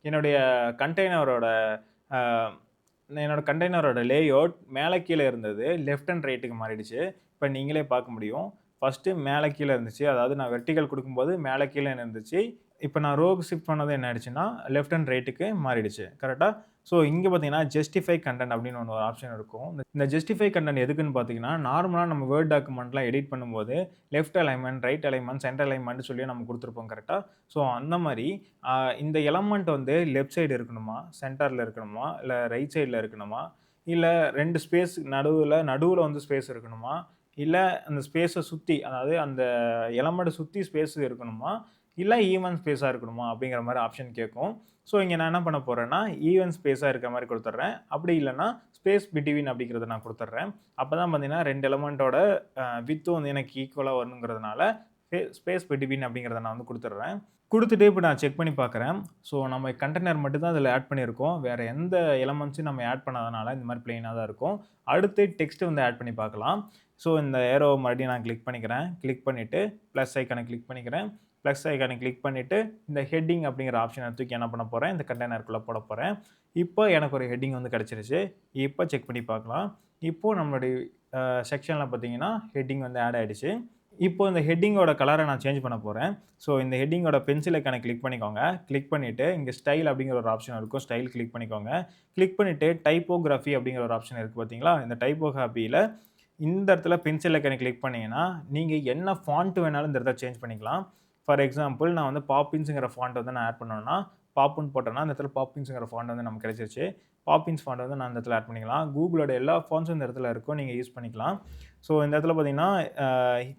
S1: என்னுடைய கண்டெய்னரோட அ என்னோட கண்டெய்னரோட லேஅவுட் மேல கீழ இருந்தது. லெஃப்ட் அண்ட் ரைட்க்கு மாறிடுச்சு. இப்ப நீங்களே பார்க்க முடியும். ஃபர்ஸ்ட்டு மேல கீழ இருந்துச்சு. அதாவது நான் வெர்டிகல் குடுக்கும்போது மேல கீழன்னு இருந்துச்சு. இப்ப நான் ரோக்கு ஷிஃப்ட் பண்ணதும் என்ன ஆயிடுச்சுன்னா, லெஃப்ட் அண்ட் ரைட்க்கு மாறிடுச்சு. கரெக்ட்டா? ஸோ இங்க பார்த்தீங்கன்னா, ஜஸ்டிஃபை கன்டென்ட் அப்படின்னு ஒரு ஆப்ஷன் இருக்கும். இந்த ஜஸ்டிஃபை கன்டென்ட் எதுக்குன்னு பார்த்தீங்கன்னா, நார்மலா நம்ம வேர்ட் டாக்குமெண்ட்லாம் எடிட் பண்ணும்போது, left alignment, right alignment, centre alignment சொல்லி நம்ம குடுத்துருப்போம் கரெக்ட்டா? ஸோ அந்த மாரி இந்த எலமெண்ட் வந்து லெஃப்ட் சைடு இருக்கணுமா? சென்டர்ல இருக்கணுமா? இல்ல ரைட் சைட்ல இருக்கணுமா? இல்ல 2 ஸ்பேஸ் நடுவுல வந்து ஸ்பேஸ் இருக்கணுமா? இல்ல அந்த ஸ்பேஸ சுத்தி, அதாவது அந்த எலமெண்ட்ட சுத்தி ஸ்பேஸ் இருக்கணுமா? இல்ல ஈவன் ஸ்பேஸா இருக்கணுமா? அப்படிங்கிற மாரி ஆப்ஷன் கேட்கும். ஸோ, இங்க நான் என்ன பண்ண போறேன்னா, ஈவன் ஸ்பேஸா இருக்கிற மாரி குடுத்துடுறேன். அப்படி இல்லன்னா, ஸ்பேஸ் பிட்வீன் அப்படிங்கிறத நான் குடுத்துடுறேன். அப்பதான் பார்த்தீங்கன்னா, 2 எலமெண்ட்டோட விட்த்தும் வந்து எனக்கு ஈக்குவலா வரணுங்கிறதுனால, ஸ்பேஸ் பிட்வீன் அப்படிங்கிறத நான் வந்து குடுத்துடுறேன். குடுத்துட்டு இப்ப நான் செக் பண்ணி பார்க்குறேன். ஸோ, நம்ம கண்டெய்னர் மட்டும் தான் அதில ஆட் பண்ணியிருக்கோம். வேற எந்த எலமெண்ட்ஸும் நம்ம ஆட் பண்ணாதனால, இந்த மாரி பிளெயினா தான் இருக்கும். அடுத்து டெக்ஸ்ட் வந்து ஆட் பண்ணி பார்க்கலாம். ஸோ, இந்த ஏரோவ மறுபடியும் நான் கிளிக் பண்ணிக்கிறேன். கிளிக் பண்ணிட்டு, பிளஸ் ஐகான கிளிக் பண்ணிக்கிறேன். பிளஸ் ஐகான கிளிக் பண்ணிட்டு, இந்த ஹெட்டிங் அப்படிங்கிற ஆப்ஷன தூக்கி என்ன பண்ண போறேன், இந்த கண்டெய்னருக்குள்ள போடப் போறேன். இப்போ எனக்கு ஒரு ஹெட்டிங் வந்து கிடைச்சிருச்சு. இப்போ செக் பண்ணி பார்க்கலாம். இப்போ நம்மளுடைய செக்ஷன்ல பார்த்தீங்கன்னா, ஹெட்டிங் வந்து ஆட் ஆயிடுச்சு. இப்போ இந்த ஹெட்டிங்கோட கலர நான் சேஞ்ச் பண்ண போறேன். ஸோ, இந்த ஹெட்டிங்கோட பென்சில் ஐகான கிளிக் பண்ணிக்கோங்க. கிளிக் பண்ணிட்டு, இங்க ஸ்டைல் அப்படிங்கிற ஒரு ஆப்ஷன் இருக்கும். ஸ்டைல் கிளிக் பண்ணிக்கோங்க. கிளிக் பண்ணிட்டு, டைப்போகிராஃபி அப்படிங்கிற ஒரு ஆப்ஷன் இருக்கு பார்த்தீங்களா? இந்த டைப்போகிராஃபில இந்த இடத்துல பென்சில் ஐகான கிளிக் பண்ணீங்கன்னா, நீங்க என்ன ஃபாண்ட் வேணாலும் இந்த இடத்துல சேஞ்ச் பண்ணிக்கலாம். ஃபார் எக்ஸாம்பிள் நான் வந்து பாப்பின்ஸ்ங்கிற ஃபாண்ட் வந்து நான் ஆட் பண்ணணும்னா, பாப்புன்னு போட்டேன்னா, அந்த இடத்துல பாப்பின்ஸ்ங்கிற ஃபாண்ட் வந்து நமக்கு கிடைச்சிருச்சு. பாப்பின்ஸ் ஃபாண்ட் வந்து நான் இந்த இடத்துல ஆட் பண்ணிக்கலாம். கூகுளோட எல்லா ஃபாண்ட்ஸும் இந்த இடத்துல இருக்கும். நீங்க யூஸ் பண்ணிக்கலாம். ஸோ, இந்த இடத்துல பார்த்தீங்கன்னா,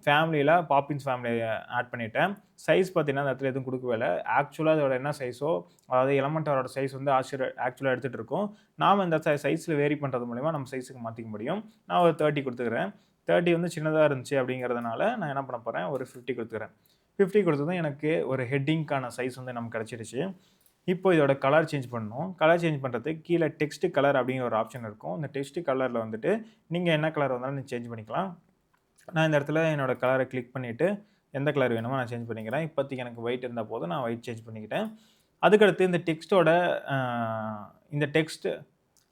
S1: ஃபேமிலியில பாப்பின்ஸ் ஃபேமிலிய ஆட் பண்ணிட்டேன். சைஸ் பார்த்தீங்கன்னா, இந்த இடத்துல எதுவும் குடுக்கவே இல்ல. ஆக்சுவலா அதோட என்ன சைஸோ, அதாவது எலமெண்ட்டோட சைஸ் வந்து ஆக்சுவலா எடுத்துட்டு இருக்கும். நாம இந்த சைஸ்ல வேரி பண்றது மூலியமா நம்ம சைஸ்க்கு மாத்திக்க முடியும். நான் ஒரு 30 குடுத்துக்கிறேன். 30 வந்து சின்னதா இருந்துச்சு அப்படிங்கிறதுனால, நான் என்ன பண்ண போறேன், ஒரு 50 குடுத்துக்கிறேன். 50 குடுத்ததும் எனக்கு ஒரு ஹெட்டிங்க்கான சைஸ் வந்து நமக்கு கிடைச்சிடுச்சு. இப்போ இதோட கலர் சேஞ்ச் பண்ணணும். கலர் சேஞ்ச் பண்றதுக்கு கீழ டெக்ஸ்ட் கலர் அப்படிங்கிற ஒரு ஆப்ஷன் இருக்கும். இந்த டெக்ஸ்ட் கலர்ல வந்துட்டு, நீங்க என்ன கலர் வேணாலும் நீங்க சேஞ்ச் பண்ணிக்கலாம். நான் இந்த இடத்துல என்னோட கலர கிளிக் பண்ணிட்டு, எந்த கலர் வேணுமோ நான் சேஞ்ச் பண்ணிக்கிறேன். இப்போதைக்கு எனக்கு ஒயிட் இருந்தா போதும். நான் ஒயிட் சேஞ்ச் பண்ணிக்கிட்டேன். அதுக்கடுத்து இந்த டெக்ஸ்ட்டோட அ இந்த டெக்ஸ்ட்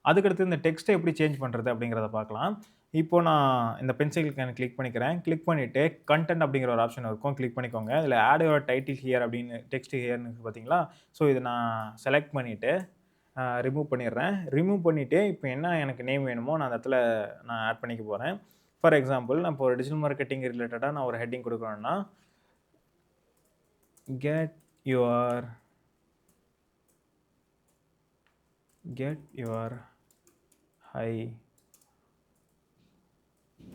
S1: அதுக்கடுத்து இந்த டெக்ஸ்ட்ட எப்படி சேஞ்ச் பண்றது அப்படிங்கிறத பார்க்கலாம். இப்போ நான் இந்த பென்சில் ஐகான கிளிக் பண்ணிக்கிறேன். கிளிக் பண்ணிட்டு கன்டென்ட் அப்படிங்கிற ஒரு ஆப்ஷன் இருக்கும். கிளிக் பண்ணிக்கோங்க. இதில ஆட் யுவர் டைட்டில் ஹியர் அப்படின்னு டெக்ஸ்ட் ஹியர்ன்னு இருக்கு பார்த்தீங்களா? ஸோ இத நான் செலக்ட் பண்ணிட்டு ரிமூவ் பண்ணிடுறேன். ரிமூவ் பண்ணிட்டு இப்போ என்ன எனக்கு நேம் வேணுமோ நான் அந்த இடத்துல நான் ஆட் பண்ணிக்க போறேன். ஃபார் எக்ஸாம்பிள் நான் இப்போ ஒரு டிஜிட்டல் மார்க்கெட்டிங் ரிலேட்டடா நான் ஒரு ஹெட்டிங் குடுக்குறேன்னா, get your get your high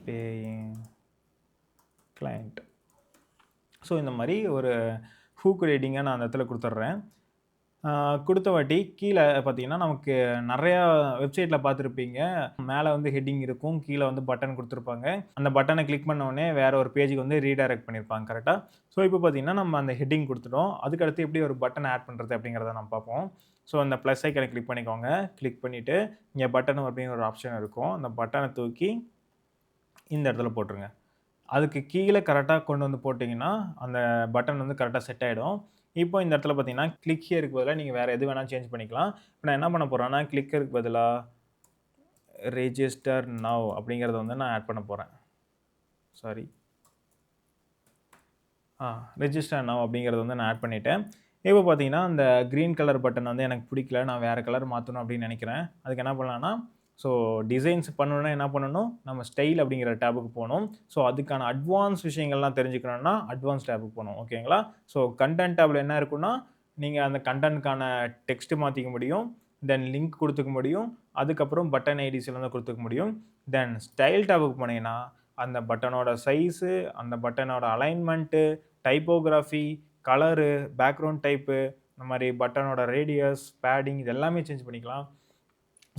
S1: paying client. So இந்த மாரி ஒரு ஹூக் ரீடிங்க நான் அந்த இடத்துல குடுத்துடுறேன். குடுத்த வாட்டி கீழ பார்த்தீங்கன்னா, நமக்கு நெறையா வெப்சைட்ல பார்த்துருப்பீங்க. மேல வந்து ஹெட்டிங் இருக்கும். கீழ வந்து பட்டன் குடுத்துருப்பாங்க. அந்த பட்டன கிளிக் பண்ண உடனே வேற ஒரு பேஜ்க்கு வந்து ரீடைரக்ட் பண்ணியிருப்பாங்க கரெக்ட்டா? ஸோ இப்போ பார்த்தீங்கன்னா, நம்ம அந்த ஹெட்டிங் குடுத்துட்டோம். அதுக்கு அடுத்து எப்படி ஒரு பட்டன் ஆட் பண்றது அப்படிங்கிறத நம்ம பார்ப்போம். ஸோ அந்த பிளஸ் ஐகான கிளிக் பண்ணிக்கோங்க. கிளிக் பண்ணிட்டு, இங்க பட்டன் அப்படிங்கிற ஒரு ஆப்ஷன் இருக்கும். அந்த பட்டன தூக்கி இந்த இடத்துல போட்டுருங்க. அதுக்கு கீழ கரெக்ட்டா கொண்டு வந்து போட்டீங்கன்னா, அந்த பட்டன் வந்து கரெக்ட்டா செட் ஆயிடும். இப்போ இந்த இடத்துல பார்த்தீங்கன்னா, கிளிக் ஹியர்க்கு பதிலா நீங்க வேற எது வேணாலும் சேஞ்ச் பண்ணிக்கலாம். இப்ப நான் என்ன பண்ண போறேன்னா, கிளிக்கருக்கு பதிலா ரெஜிஸ்டர் நவ் அப்படிங்கிறத வந்து நான் ஆட் பண்ண போறேன். சாரி. ரெஜிஸ்டர் நவ் அப்படிங்கிறத வந்து நான் ஆட் பண்ணிட்டேன். இப்போ பார்த்தீங்கன்னா, அந்த கிரீன் கலர் பட்டன் வந்து எனக்கு பிடிக்கல. நான் வேற கலர் மாத்தணும் அப்படின்னு நெனைக்கிறேன். அதுக்கு என்ன பண்ணலாம்னா, ஸோ டிசைன்ஸ் பண்ணணும்னா என்ன பண்ணணும்? நம்ம ஸ்டைல் அப்படிங்கிற டேபுக்கு போணும். ஸோ அதுக்கான அட்வான்ஸ் விஷயங்கள்லாம் தெரிஞ்சுக்கணும்னா, அட்வான்ஸ் டேபுக்கு போணும். ஓகேங்களா? ஸோ கன்டென்ட் டேப்ல என்ன இருக்குன்னா, நீங்க அந்த கன்டென்ட்க்கான டெக்ஸ்ட் மாத்திக்க முடியும். தென் லிங்க் குடுத்துக்க முடியும். அதுக்கப்புறம் பட்டன் ஐடிஸ்லாம் வந்து குடுத்துக்க முடியும். தென் ஸ்டைல் டேபுக்கு போனீங்கன்னா, அந்த பட்டனோட சைஸு, அந்த பட்டனோட alignment, typography, colour, background type, இந்த மாரி பட்டனோட ரேடியஸ், பேடிங் இது எல்லாமே சேஞ்ச் பண்ணிக்கலாம்.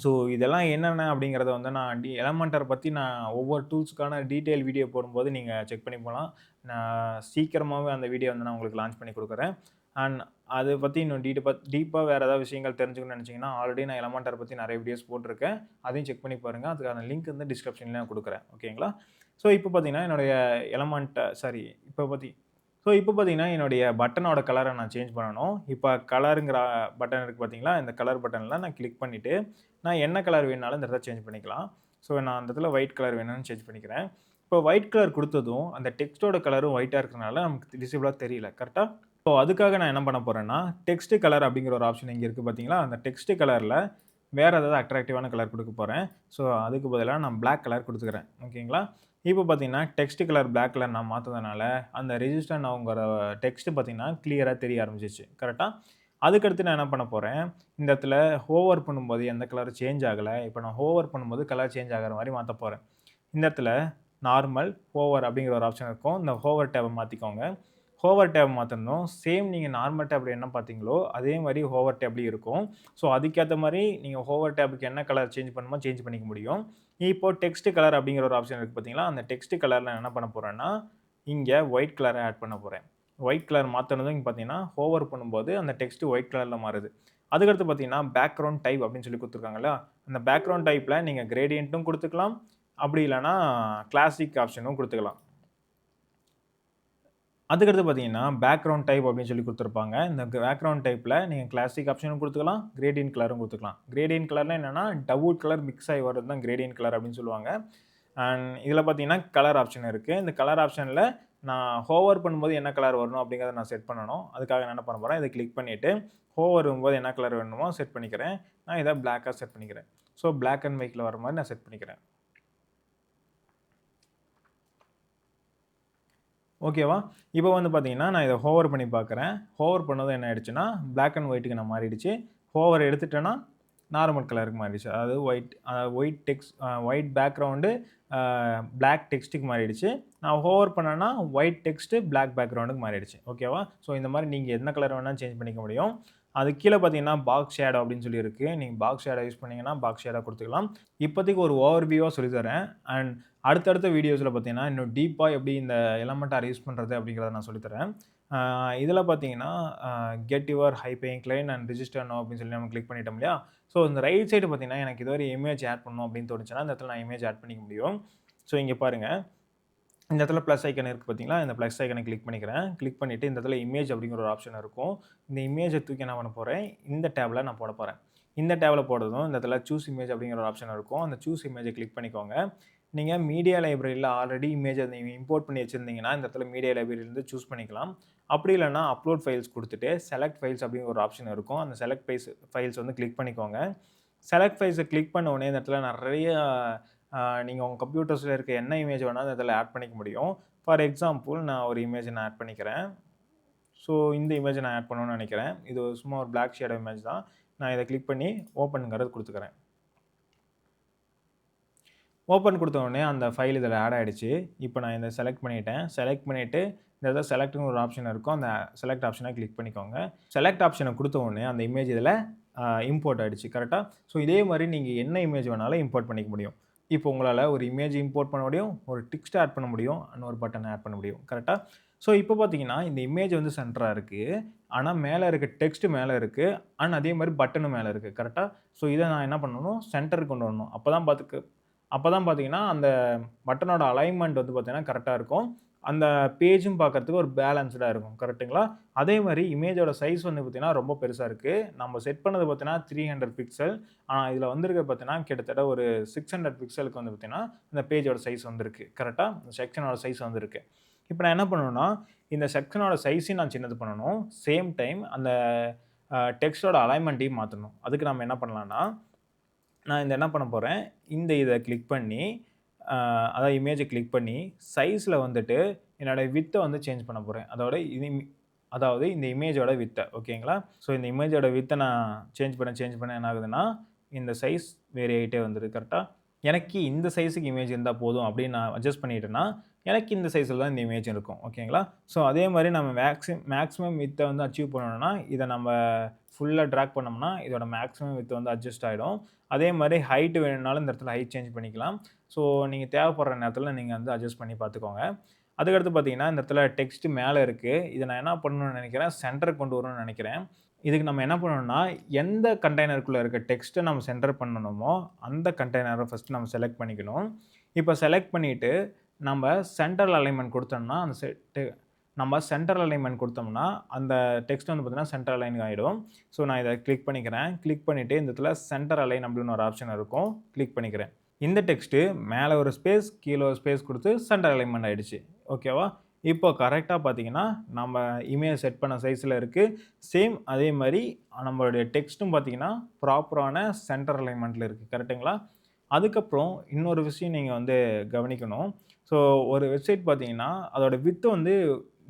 S1: ஸோ இதெல்லாம் என்னென்ன அப்படிங்கிறத வந்து நான் எலமென்டர் பத்தி நான் ஒவ்வொரு டூல்ஸ்க்கான டீட்டெயில் வீடியோ போடும்போது நீங்க செக் பண்ணி போலாம். நான் சீக்கிரமாவே அந்த வீடியோ வந்து நான் உங்களுக்கு லான்ச் பண்ணி குடுக்குறேன். அண்ட் அத பத்தி இன்னும் டீப்பா வேற ஏதாவது விஷயங்கள் தெரிஞ்சுக்கணும்னு நெனச்சீங்கன்னா, ஆல்ரெடி நான் எலமென்டர் பத்தி நெறைய வீடியோஸ் போட்டுருக்கேன். அதையும் செக் பண்ணி பாருங்க. அதுக்கான லிங்க் வந்து டிஸ்கிரிப்ஷன்ல நான் குடுக்குறேன். ஓகேங்களா? ஸோ இப்போ பார்த்தீங்கன்னா, என்னுடைய எலமென்ட் சாரி இப்ப பத்தி ஸோ இப்போ பார்த்தீங்கன்னா, என்னுடைய பட்டனோட கலர நான் சேஞ்ச் பண்ணணும். இப்ப கலர்ங்கிற பட்டன் இருக்கு பார்த்தீங்களா? இந்த கலர் பட்டன்ல நான் கிளிக் பண்ணிட்டு, நான் என்ன கலர் வேணுனாலும் இந்த இடத்துல சேஞ்ச் பண்ணிக்கலாம். ஸோ நான் அந்த இடத்துல ஒயிட் கலர் வேணும்னு சேஞ்ச் பண்ணிக்கிறேன். இப்போ ஒயிட் கலர் குடுத்ததும், அந்த டெக்ஸ்ட்டோட கலரும் ஒயிட்டா இருக்கறனால நமக்கு விசிபிளா தெரியல. கரெக்ட்டா? ஸோ அதுக்காக நான் என்ன பண்ண போறேன்னா, டெக்ஸ்ட் கலர் அப்படிங்கிற ஒரு ஆப்ஷன் இங்க இருக்கு பார்த்தீங்களா? அந்த டெக்ஸ்ட் கலர்ல வேற ஏதாவது அட்ராக்டிவான கலர் குடுக்க போறேன். ஸோ அதுக்கு பதிலா நான் பிளாக் கலர் குடுத்துக்கிறேன். ஓகேங்களா? இப்போ பார்த்தீங்கன்னா, டெக்ஸ்ட் கலர் பிளாக் கலர் நான் மாத்துனதுனால, அந்த ரெஜிஸ்டர் நௌங்கிற டெக்ஸ்ட் பார்த்தீங்கன்னா, கிளியரா தெரிய ஆரம்பிச்சுருச்சு. கரெக்ட்டா? அதுக்கடுத்து நான் என்ன பண்ண போறேன், இந்த இடத்துல ஹோவர் பண்ணும்போது எந்த கலரும் சேஞ்ச் ஆகல. இப்ப நான் ஹோவர் பண்ணும்போது கலர் சேஞ்ச் ஆகுற மாரி மாத்தப் போறேன். இந்த இடத்துல நார்மல், ஹோவர் அப்படிங்கிற ஒரு ஆப்ஷன் இருக்கும். இந்த ஹோவர் டேப மாத்திக்கோங்க. ஹோவர் டேப் மாத்தணும். சேம் நீங்க நார்மல் டேப்ல என்ன பார்த்தீங்களோ, அதே மாரி ஹோவர் டேப்லயும் இருக்கும். ஸோ அதுக்கேத்த மாரி நீங்க ஹோவர் டேப்க்கு என்ன கலர் சேஞ்ச் பண்ணணுமோ சேஞ்ச் பண்ணிக்க முடியும். இப்போ டெக்ஸ்ட் கலர் அப்படிங்கிற ஒரு ஆப்ஷன் இருக்கு பார்த்தீங்களா? அந்த டெக்ஸ்ட் கலர்ல நான் என்ன பண்ண போறேன்னா, இங்க ஒயிட் கலர ஆட் பண்ண போறேன். ஒயிட் கலர் மாத்துனதும் இங்க பார்த்தீங்கன்னா, ஹோவர் பண்ணும்போது அந்த டெக்ஸ்ட் ஒயிட் கலர்ல மாறுது. அதுக்கடுத்து பார்த்தீங்கன்னா, பேக்கிரவுண்ட் டைப் அப்படின்னு சொல்லி குடுத்துருக்காங்கல்ல, அந்த பேக்கிரவுண்ட் டைப்ல நீங்க கிரேடியன்ட்டும் குடுத்துக்கலாம். அப்படி இல்லன்னா கிளாசிக் ஆப்ஷனும் குடுத்துக்கலாம். அதுக்கடுத்து பார்த்தீங்கன்னா, பேக்கிரவுண்ட் டைப் அப்படின்னு சொல்லி குடுத்துருப்பாங்க. இந்த பேக்கிரவுண்ட் டைப்ல நீங்க கிளாசிக் ஆப்ஷனும் குடுத்துக்கலாம், கிரேடியன்ட் கலரும் குடுத்துக்கலாம். கிரேடியன்ட் கலர்னா என்னன்னா, டவுட் கலர் மிக்ஸ் ஆயி வர்றது தான் கிரேடியன்ட் கலர் அப்படின்னு சொல்லுவாங்க. அண்ட் இதில பார்த்தீங்கன்னா, கலர் ஆப்ஷன் இருக்கு. இந்த கலர் ஆப்ஷன்ல நான் ஹோவர் பண்ணும்போது என்ன கலர் வரணும் அப்படிங்கிறத நான் செட் பண்ணணும். அதுக்காக நான் என்ன பண்ண போறேன், இத கிளிக் பண்ணிட்டு, ஹோவர் வரும்போது என்ன கலர் வேணுமோ செட் பண்ணிக்கிறேன். நான் இத பிளாக்கா செட் பண்ணிக்கிறேன். ஸோ பிளாக் அண்ட் ஒயிட்ல வர மாரி நான் செட் பண்ணிக்கிறேன். ஓகேவா? இப்போ வந்து பார்த்தீங்கன்னா, நான் இத ஹோவர் பண்ணி பார்க்குறேன். ஹோவர் பண்ணதும் என்ன ஆயிடுச்சுன்னா, பிளாக் அண்ட் ஒயிட்க்கு நான் மாறிடுச்சு. ஹோவர் எடுத்துட்டேன்னா, நார்மல் கலருக்கு மாறிடுச்சு. அதாவது ஒயிட் டெக்ஸ்ட் ஒயிட் பேக்கிரவுண்டு அ பிளாக் டெக்ஸ்ட்டுக்கு மாறிடுச்சு. நான் ஹோவர் பண்ணேன்னா, ஒயிட் டெக்ஸ்ட்டு பிளாக் பேக்கிரவுண்டுக்கு மாறிடுச்சு. ஓகேவா? ஸோ இந்த மாரி நீங்க என்ன கலர் வேணாலும் சேஞ்ச் பண்ணிக்க முடியும். அதுக்கு கீழ பார்த்தீங்கன்னா, பாக்ஸ் ஷேடோ அப்படின்னு சொல்லி இருக்கு. நீங்க பாக்ஸ் ஷேடோ யூஸ் பண்ணீங்கன்னா, பாக்ஸ் ஷேடோ குடுத்துக்கலாம். இப்போதைக்கு ஒரு ஓவர் வியூவா சொல்லி தரேன். அண்ட் அடுத்தடுத்த வீடியோஸ்ல பார்த்தீங்கன்னா, இன்னும் டீப்பா எப்படி இந்த எலமென்டார் யூஸ் பண்றது அப்படிங்கிறத நான் சொல்லி தரேன். ஆ இதில பார்த்தீங்கன்னா, get your hyper incline and register now அப்படின்னு சொல்லி நம்ம கிளிக் பண்ணிட்டோம் இல்லையா? ஸோ இந்த ரைட் சைடு பார்த்தீங்கன்னா, எனக்கு இது ஒரு இமேஜ் ஆட் பண்ணணும் அப்படின்னு தோணுச்சுன்னா, இந்த இடத்துல நான் இமேஜ் ஆட் பண்ணிக்க முடியும். ஸோ இங்க பாருங்க. இந்த இடத்துல பிளஸ் ஐகான் இருக்கு பார்த்தீங்களா? இந்த பிளஸ் ஐகான கிளிக் பண்ணிக்கிறேன். கிளிக் பண்ணிட்டு இந்த இடத்துல இமேஜ் அப்படிங்கிற ஒரு ஆப்ஷன் இருக்கும். இந்த இமேஜ தூக்கி என்ன பண்ண போறேன், இந்த டேப்ல நான் போடப் போறேன். இந்த டேப்ல போடுறதும் இந்த இடத்துல சூஸ் இமேஜ் அப்படிங்கிற ஒரு ஆப்ஷன் இருக்கும். அந்த சூஸ் இமேஜ கிளிக் பண்ணிக்கோங்க. நீங்க மீடியா லைப்ரரில ஆல்ரெடி இமேஜ நீங்க இம்போர்ட் பண்ணி வச்சிருந்தீங்கன்னா, இந்த இடத்துல மீடியா லைப்ரரிலருந்து சூஸ் பண்ணிக்கலாம். அப்படி இல்லன்னா அப்லோட் ஃபைல்ஸ் குடுத்துட்டு, செலக்ட் ஃபைல்ஸ் அப்படிங்கிற ஒரு ஆப்ஷன் இருக்கும். அந்த செலக்ட் ஃபைல்ஸ் வந்து கிளிக் பண்ணிக்கோங்க. செலக்ட் ஃபைல்ஸ கிளிக் பண்ண உடனே இந்த இடத்துல நெறைய நீங்க உங்க கம்ப்யூட்டர்ஸ்ல இருக்க என்ன இமேஜ் வேணாலும் இதில ஆட் பண்ணிக்க முடியும். ஃபார் எக்ஸாம்பிள் நான் ஒரு இமேஜ நான் ஆட் பண்ணிக்கிறேன். ஸோ இந்த இமேஜ நான் ஆட் பண்ணணும்னு நெனைக்கிறேன். இது சும்மா ஒரு பிளாக் ஷேடோ இமேஜ் தான். நான் இத கிளிக் பண்ணி ஓப்பன்ங்கிறது குடுத்துக்கிறேன். ஓப்பன் குடுத்த உடனே அந்த ஃபைல் இதில ஆட் ஆயிடுச்சு. இப்ப நான் இத செலக்ட் பண்ணிட்டேன். செலக்ட் பண்ணிட்டு இந்த இடத்துல செலக்ட்ன்னு ஒரு ஆப்ஷன் இருக்கும். அந்த செலக்ட் ஆப்ஷன கிளிக் பண்ணிக்கோங்க. செலக்ட் ஆப்ஷன குடுத்த உடனே அந்த இமேஜ் இதில இம்போர்ட் ஆயிடுச்சு. கரெக்ட்டா? ஸோ இதே மாரி நீங்க என்ன இமேஜ் வேணாலும் இம்போர்ட் பண்ணிக்க முடியும். இப்போ உங்களால ஒரு இமேஜ் இம்போர்ட் பண்ண முடியும். ஒரு டெக்ஸ்ட் ஆட் பண்ண முடியும். இன்னொரு பட்டன் ஆட் பண்ண முடியும். கரெக்ட்டா? ஸோ இப்போ பார்த்தீங்கன்னா, இந்த இமேஜ் வந்து சென்டரா இருக்கு. ஆனா மேல இருக்க டெக்ஸ்ட் மேல இருக்கு. அண்ட் அதே மாரி பட்டனும் மேல இருக்கு. கரெக்ட்டா? ஸோ இத நான் என்ன பண்ணணும், சென்டருக்கு கொண்டு வரணும். அப்பதான் பார்த்தீங்கன்னா, அந்த பட்டனோட அலைன்மென்ட் வந்து பார்த்தீங்கன்னா, கரெக்ட்டா இருக்கும். அந்த பேஜும் பார்க்கறதுக்கு ஒரு பேலன்ஸ்டா இருக்கும். கரெக்ட்டுங்களா? அதே மாரி இமேஜோட சைஸ் வந்து பார்த்தீங்கன்னா, ரொம்ப பெருசா இருக்கு. நம்ம செட் பண்ணது பார்த்தீங்கன்னா, 300 பிக்சல். ஆனா இதில வந்திருக்கிறது பார்த்தீங்கன்னா, கிட்டத்தட்ட ஒரு 600 பிக்சலுக்கு வந்து பார்த்தீங்கன்னா, இந்த பேஜோட சைஸ் வந்திருக்கு. கரெக்ட்டா? இந்த செக்ஷனோட சைஸ் வந்திருக்கு. இப்ப நான் என்ன பண்ணணும்னா, இந்த செக்ஷனோட சைஸையும் நான் சின்னது பண்ணணும். சேம் டைம் அந்த டெக்ஸ்ட்டோட அலைன்மென்ட்டையும் மாத்தணும். அதுக்கு நம்ம என்ன பண்ணலாம்னா நான் இந்த என்ன பண்ண போறேன், இத கிளிக் பண்ணி, அ அதாவது இமேஜ கிளிக் பண்ணி, சைஸ்ல வந்துட்டு என்னோட விட்த்த வந்து சேஞ்ச் பண்ண போறேன். அதாவது இந்த இமேஜோட விட்த்த ஓகேங்களா? ஸோ இந்த இமேஜோட விட்த்த நான் சேஞ்ச் பண்ண என்ன ஆகுதுன்னா, இந்த சைஸ் வேரி ஆயிட்டே வந்துருது கரெக்ட்டா? எனக்கு இந்த சைஸ்க்கு இமேஜ் இருந்தா போதும் அப்படின்னு நான் அட்ஜஸ்ட் பண்ணிட்டேன்னா, எனக்கு இந்த சைஸ்ல தான் இந்த இமேஜ் இருக்கும். ஓகேங்களா? ஸோ அதே மாரி நம்ம மேக்ஸிமம் விட்த்த வந்து அச்சீவ் பண்ணணும்னா, இத நம்ம ஃபுல்லா டிராக் பண்ணோம்னா, இதோட மேக்ஸிமம் விட்த் வந்து அட்ஜஸ்ட் ஆயிடும். அதே மாரி ஹைட் வேணும்னாலும் இந்த இடத்துல ஹைட் சேஞ்ச் பண்ணிக்கலாம். ஸோ நீங்க தேவைப்படுற நேரத்துல நீங்க வந்து அட்ஜஸ்ட் பண்ணி பார்த்துக்கோங்க. அதுக்கடுத்து பார்த்தீங்கன்னா, இந்த இடத்துல டெக்ஸ்ட் மேல இருக்கு. இத நான் என்ன பண்ணணும்னு நெனைக்கிறேன், சென்டருக்கு கொண்டு வரணும்னு நெனைக்கிறேன். இதுக்கு நம்ம என்ன பண்ணணும்னா, எந்த கண்டெய்னருக்குள்ள இருக்க டெக்ஸ்ட்ட நம்ம சென்டர் பண்ணணுமோ, அந்த கண்டெய்னர ஃபர்ஸ்ட் நம்ம செலக்ட் பண்ணிக்கணும். இப்ப செலக்ட் பண்ணிட்டு, நம்ம சென்ட்ரல் அலைன்மென்ட் குடுத்தோம்னா, அந்த செட்டு நம்ம சென்ட்ரல் அலைன்மென்ட் குடுத்தோம்னா, அந்த டெக்ஸ்ட் வந்து பார்த்தீங்கன்னா, சென்டர் அலைன் ஆயிடும். ஸோ நான் இத கிளிக் பண்ணிக்கிறேன். கிளிக் பண்ணிட்டு இந்த இடத்துல சென்டர் அலைன் அப்படின்னு ஒரு ஆப்ஷன் இருக்கும். கிளிக் பண்ணிக்கிறேன். இந்த டெக்ஸ்ட்டு மேல ஒரு ஸ்பேஸ், கீழ ஒரு ஸ்பேஸ் குடுத்து சென்டர் அலைன்மென்ட் ஆயிடுச்சு. ஓகேவா? இப்போ கரெக்ட்டா பார்த்தீங்கன்னா, நம்ம இமேஜ் செட் பண்ண சைஸ்ல இருக்கு. சேம் அதே மாரி நம்மளுடைய டெக்ஸ்ட்டும் பார்த்தீங்கன்னா, ப்ராப்பரான சென்டர் அலைன்மென்ட்ல இருக்கு. கரெக்ட்டுங்களா? அதுக்கப்புறம் இன்னொரு விஷயம் நீங்க வந்து கவனிக்கணும். ஸோ ஒரு வெப்சைட் பார்த்தீங்கன்னா, அதோட விட்த் வந்து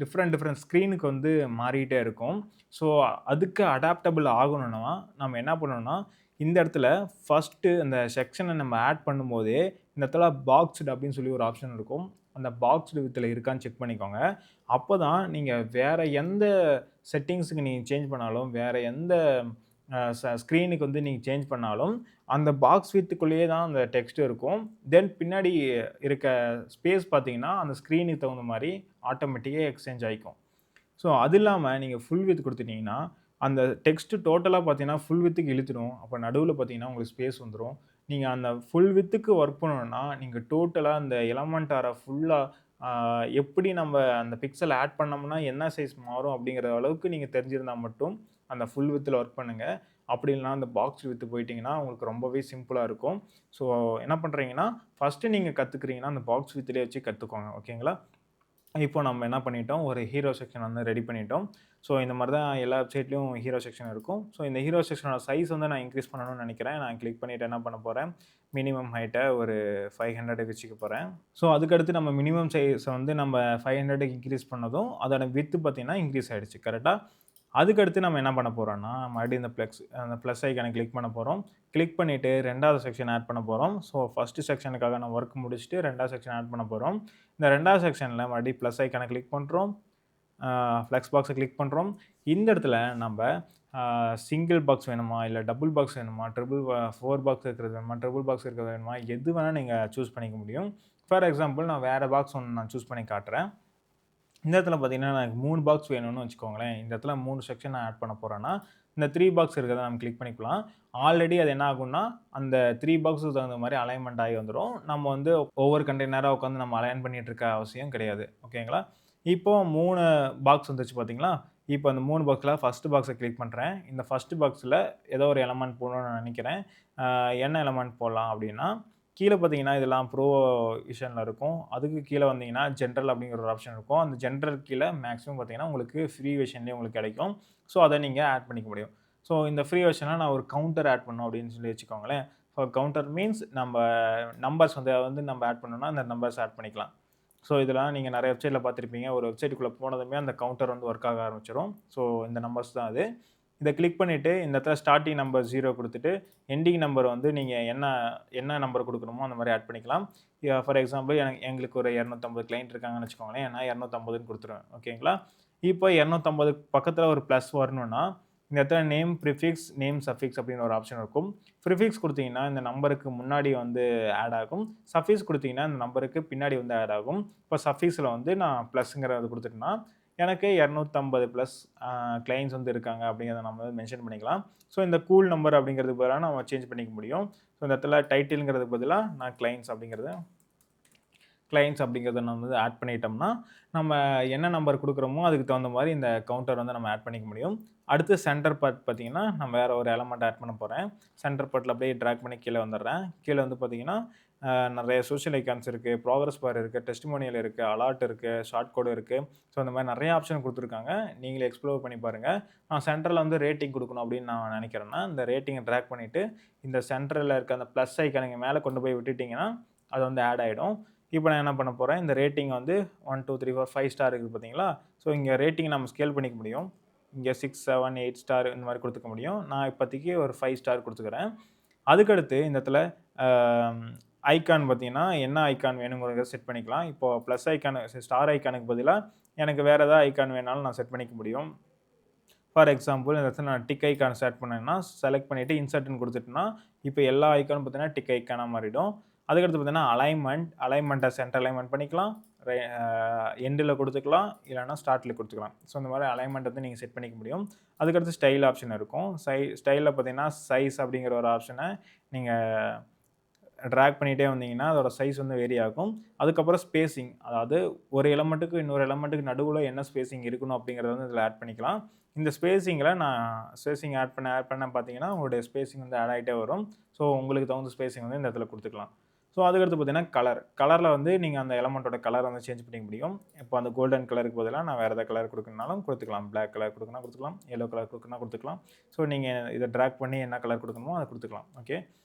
S1: டிஃபரெண்ட் ஸ்க்ரீனுக்கு வந்து மாறிட்டே இருக்கும். ஸோ அதுக்கு அடாப்டபிள் ஆகணும்னா, நம்ம என்ன பண்ணணும்னா, இந்த இடத்துல ஃபர்ஸ்ட்டு அந்த செக்ஷன நம்ம ஆட் பண்ணும்போதே, இந்த இடத்துல பாக்ஸ்டு அப்படின்னு சொல்லி ஒரு ஆப்ஷன் இருக்கும். அந்த பாக்ஸ்டு வித்ல இருக்கான்னு செக் பண்ணிக்கோங்க. அப்பதான் நீங்க வேற எந்த செட்டிங்ஸ்க்கு நீங்க சேஞ்ச் பண்ணாலும், வேற எந்த ஸ்க்ரீனுக்கு வந்து நீங்க சேஞ்ச் பண்ணாலும், அந்த பாக்ஸ் வித்துக்குள்ளேயே தான் அந்த டெக்ஸ்ட் இருக்கும். தென் பின்னாடி இருக்க ஸ்பேஸ் பார்த்தீங்கன்னா, அந்த ஸ்க்ரீனுக்கு தகுந்த மாரி ஆட்டோமேட்டிக்கா எக்ஸ்சேஞ்ச் ஆயிக்கும். ஸோ அது இல்லாம நீங்க ஃபுல் விட்த் குடுத்துட்டீங்கன்னா, அந்த டெக்ஸ்ட் டோட்டலா பார்த்தீங்கன்னா, ஃபுல் விட்த்க்கு இழுத்துடும். அப்ப நடுவுல பார்த்தீங்கன்னா, உங்களுக்கு ஸ்பேஸ் வந்துரும். நீங்க அந்த ஃபுல் விட்த்க்கு ஒர்க் பண்ணணும்னா, நீங்க டோட்டலா அந்த எலமென்டார ஃபுல்லா ஆ எப்படி நம்ம அந்த பிக்சல் ஆட் பண்ணோம்னா, என்ன சைஸ் மாறும் அப்படிங்கிற அளவுக்கு நீங்க தெரிஞ்சிருந்தா மட்டும், அந்த ஃபுல் விட்த்ல ஒர்க் பண்ணுங்க. அப்படி இல்லன்னா, அந்த பாக்ஸ் விட்த் போயிட்டீங்கன்னா, உங்களுக்கு ரொம்பவே சிம்பிளா இருக்கும். ஸோ என்ன பண்றீங்கன்னா, ஃபர்ஸ்ட்டு நீங்க கத்துக்கிறீங்கன்னா, அந்த பாக்ஸ் விட்த்லயே வச்சு கத்துக்கோங்க. ஓகேங்களா? இப்போ நம்ம என்ன பண்ணிட்டோம், ஒரு ஹீரோ செக்ஷன் வந்து ரெடி பண்ணிட்டோம். ஸோ இந்த மாரி தான் எல்லா வெப்சைட்லயும் ஹீரோ செக்ஷன் இருக்கும். ஸோ இந்த ஹீரோ செக்ஷனோட சைஸ் வந்து நான் இன்கிரீஸ் பண்ணணும்னு நெனைக்கிறேன். நான் கிளிக் பண்ணிட்டு என்ன பண்ண போறேன், மினிமம் ஹைட்ட ஒரு 500க்கு வச்சுக்க போறேன். ஸோ அதுக்கடுத்து நம்ம மினிமம் சைஸ வந்து நம்ம 500க்கு இன்கிரீஸ் பண்ணதும், அதோட விட்த் பார்த்தீங்கன்னா இன்கிரீஸ் ஆயிடுச்சு. கரெக்ட்டா? அதுக்கடுத்து நம்ம என்ன பண்ண போறோம்னா, மறுபடியும் அந்த பிளஸ் ஐகான கிளிக் பண்ண போறோம். கிளிக் பண்ணிட்டு 2வது செக்ஷன் ஆட் பண்ண போறோம். ஸோ ஃபர்ஸ்ட்டு செக்ஷனுக்காக நான் வொர்க் முடிச்சுட்டு 2வது செக்ஷன் ஆட் பண்ண போறோம். இந்த 2வது செக்ஷன்ல மறுபடியும் பிளஸ் ஐகான கிளிக் பண்றோம். ஃப்ளெக்ஸ் பாக்ஸ கிளிக் பண்றோம். இந்த இடத்துல நம்ப சிங்கிள் பாக்ஸ் வேணுமா? இல்ல டபுள் பாக்ஸ் வேணுமா? 4 பாக்ஸ் இருக்கிறது வேணுமா? ட்ரிபிள் பாக்ஸ் இருக்கிறது வேணுமா? எது வேணா நீங்க சூஸ் பண்ணிக்க முடியும். ஃபார் எக்ஸாம்பிள் நான் வேற பாக்ஸ் ஒண்ணு நான் சூஸ் பண்ணி காட்டுறேன். இந்த இடத்துல பார்த்தீங்கன்னா, எனக்கு 3 பாக்ஸ் வேணும்னு வச்சுக்கோங்களேன். இந்த இடத்துல 3 செக்ஷன் நான் ஆட் பண்ண போறேன்னா, இந்த 3 பாக்ஸ் இருக்கிறத நம்ம கிளிக் பண்ணிக்கலாம். ஆல்ரெடி அது என்ன ஆகும்னா, அந்த 3 பாக்ஸுக்கு தகுந்த மாரி அலைன்மென்ட் ஆகி வந்துரும். நம்ம வந்து ஒவ்வொரு கண்டெய்னரா உட்காந்து நம்ம அலைன் பண்ணிட்டு இருக்க அவசியம் கிடையாது. ஓகேங்களா? இப்போ 3 பாக்ஸ் வந்துருச்சு பார்த்தீங்களா? இப்போ அந்த 3 பாக்ஸ்ல ஃபர்ஸ்ட் பாக்ஸ கிளிக் பண்றேன். இந்த ஃபர்ஸ்ட் பாக்ஸ்ல ஏதோ ஒரு எலமென்ட் போடணும்னு நான் நெனைக்கிறேன். என்ன எலமென்ட் போடலாம் அப்டின்னா, கீழ பார்த்தீங்கன்னா, இதெல்லாம் ப்ரோ விஷன்ல இருக்கும். அதுக்கு கீழ வந்தீங்கன்னா, ஜெனரல் அப்படிங்கிற ஒரு ஆப்ஷன் இருக்கும். அந்த ஜெனரல் கீழ மேக்ஸிமம் பார்த்தீங்கன்னா, உங்களுக்கு ஃப்ரீ வெர்ஷன்லயே உங்களுக்கு கிடைக்கும். ஸோ, அத நீங்க ஆட் பண்ணிக்க முடியும். ஸோ, இந்த ஃப்ரீ வெர்ஷன்ல நான் ஒரு கவுண்டர் ஆட் பண்ணணும் அப்படின்னு சொல்லி வச்சுக்கோங்களேன். ஸோ, கவுண்டர் மீன்ஸ் நம்ப நம்பர்ஸ் வந்து நம்ம ஆட் பண்ணணும்னா, அந்த நம்பர்ஸ் ஆட் பண்ணிக்கலாம். ஸோ, இதெல்லாம் நீங்க நெறைய வெப்சைட்ல பார்த்திருப்பீங்க. ஒரு வெப்சைட்டுக்குள்ள போனதுமே அந்த கவுண்டர் வந்து வொர்க் ஆக ஆரம்பிச்சுரும். ஸோ, இந்த நம்பர்ஸ் தான் அது. இத கிளிக் பண்ணிட்டு, இந்த இடத்துல ஸ்டார்ட்டிங் நம்பர் 0 குடுத்துட்டு, எண்டிங் நம்பர் வந்து நீங்க என்ன என்ன நம்பர் குடுக்கணுமோ அந்த மாரி ஆட் பண்ணிக்கலாம். ஃபார் எக்ஸாம்பிள் எங்களுக்கு ஒரு 250 கிளையன்ட் இருக்காங்கன்னு வச்சுக்கோங்களேன். நான் 250ன்னு குடுத்துருவேன். ஓகேங்களா? இப்போ 250 பக்கத்துல ஒரு பிளஸ் வரணும்னா, இந்த இடத்துல நேம் பிரிஃபிக்ஸ், நேம் சஃபிக்ஸ் அப்படின்னு ஒரு ஆப்ஷன் இருக்கும். பிரிஃபிக்ஸ் குடுத்தீங்கன்னா, இந்த நம்பருக்கு முன்னாடி வந்து ஆட் ஆகும். சஃபிக்ஸ் குடுத்தீங்கன்னா, இந்த நம்பருக்கு பின்னாடி வந்து ஆட் ஆகும். இப்போ சஃபிக்ஸ்ல வந்து நான் பிளஸ்ங்கிறத குடுத்துட்டேன்னா, எனக்கு 250 பிளஸ் கிளையண்ட்ஸ் வந்து இருக்காங்க அப்படிங்கிறத நம்ம வந்து மென்ஷன் பண்ணிக்கலாம். ஸோ இந்த கூல் நம்பர் அப்படிங்கிறதுக்கு பதிலா நம்ம சேஞ்ச் பண்ணிக்க முடியும். ஸோ இந்த இடத்துல டைட்டில்ங்கிறதுக்கு பதிலா நான் கிளையண்ட்ஸ் அப்படிங்கிறத கிளையண்ட்ஸ் அப்படிங்கிறத நம்ம வந்து ஆட் பண்ணிட்டோம்னா, நம்ம என்ன நம்பர் குடுக்குறோமோ, அதுக்கு தகுந்த மாரி இந்த கவுண்டர் வந்து நம்ம ஆட் பண்ணிக்க முடியும். அடுத்து சென்டர் பார்ட் பார்த்தீங்கன்னா, நான் வேற ஒரு எலமெண்ட் ஆட் பண்ண போறேன். சென்டர் பார்ட்ல அப்படியே டிராக் பண்ணி கீழ வந்துடுறேன். கீழ வந்து பார்த்தீங்கன்னா, நெறைய சோசியல் ஐகான்ஸ் இருக்கு, ப்ராகிரஸ் பார் இருக்கு, டெஸ்டிமோனியல் இருக்கு, அலர்ட் இருக்கு, ஷார்ட் கோடு இருக்கு. ஸோ இந்த மாரி நெறைய ஆப்ஷன் குடுத்துருக்காங்க. நீங்களே எக்ஸ்ப்ளோர் பண்ணி பாருங்க. நான் சென்டர்ல வந்து ரேட்டிங் குடுக்கணும் அப்படின்னு நான் நெனைக்கிறேன்னா, இந்த ரேட்டிங்க டிராக் பண்ணிட்டு, இந்த சென்டர்ல இருக்க அந்த பிளஸ் ஐகான நீங்க மேல கொண்டு போய் விட்டுட்டீங்கன்னா, அது வந்து ஆட் ஆயிடும். இப்போ நான் என்ன பண்ண போறேன், இந்த ரேட்டிங் வந்து 1, 2, 3, 4, 5 ஸ்டார் இருக்குது பார்த்தீங்களா? ஸோ இங்க ரேட்டிங் நம்ம ஸ்கேல் பண்ணிக்க முடியும். இங்க 6, 7, 8 ஸ்டார் இந்த மாரி குடுத்துக்க முடியும். நான் இப்போதைக்கு ஒரு 5 ஸ்டார் குடுத்துக்கிறேன். அதுக்கடுத்து இந்த இடத்துல அ ஐகான் பார்த்தீங்கன்னா, என்ன ஐகான் வேணுங்கிறத செட் பண்ணிக்கலாம். இப்போ பிளஸ் ஐகான் ஸ்டார் ஐகானுக்கு பதிலா எனக்கு வேற ஏதாவது ஐகான் வேணாலும் நான் செட் பண்ணிக்க முடியும். ஃபார் எக்ஸாம்பிள் இந்த இடத்துல நான் டிக் ஐகான் செலக்ட் பண்ணேன்னா, செலக்ட் பண்ணிட்டு இன்சர்ட்ன்னு குடுத்துட்டேன்னா, இப்போ எல்லா ஐகானும் பார்த்தீங்கன்னா, டிக் ஐகானா மாறிடும். அதுக்கடுத்து பார்த்தீங்கன்னா, அலைன்மென்ட்ட சென்டர் அலைன்மென்ட் பண்ணிக்கலாம். ரெ அ எண்டுல குடுத்துக்கலாம். இல்லன்னா ஸ்டார்ட்ல குடுத்துக்கலாம். ஸோ இந்த மாரி அலைன்மென்ட் வந்து நீங்க செட் பண்ணிக்க முடியும். அதுக்கடுத்து ஸ்டைல் ஆப்ஷன் இருக்கும். ஸ்டைல்ல பார்த்தீங்கன்னா, சைஸ் அப்படிங்கிற ஒரு ஆப்ஷன நீங்க டிராக் பண்ணிட்டே வந்தீங்கன்னா, அதோட சைஸ் வந்து வேரி ஆகும். அதுக்கப்புறம் ஸ்பேசிங். அதாவது ஒரு எலமென்ட்டுக்கு இன்னொரு எலமென்ட்டுக்கு நடுவுல என்ன ஸ்பேசிங் இருக்கணும் அப்படிங்கிறத வந்து இதில ஆட் பண்ணிக்கலாம். இந்த ஸ்பேசிங்கில நான் ஸ்பேசிங் ஆட் பண்ண பார்த்தீங்கன்னா, உங்களுடைய ஸ்பேசிங் வந்து ஆட் ஆயிட்டே வரும். ஸோ உங்களுக்கு தகுந்த ஸ்பேசிங் வந்து இந்த இடத்துல குடுத்துக்கலாம். ஸோ அதுக்கடுத்து பார்த்தீங்கன்னா, கலர். கலர்ல வந்து நீங்க அந்த எலமென்ட்டோட கலர வந்து சேஞ்ச் பண்ணிக்க முடியும். இப்போ அந்த கோல்டன் கலருக்கு பதிலா நான் வேற ஏதாவது கலர் குடுக்கணும்னாலும் குடுத்துக்கலாம். பிளாக் கலர் குடுக்கணும்னா குடுத்துக்கலாம். எல்லோ கலர் குடுக்கணும்னா குடுத்துக்கலாம். ஸோ நீங்க இத டிராக் பண்ணி என்ன கலர் குடுக்கணுமோ அத குடுத்துக்கலாம். ஓகே.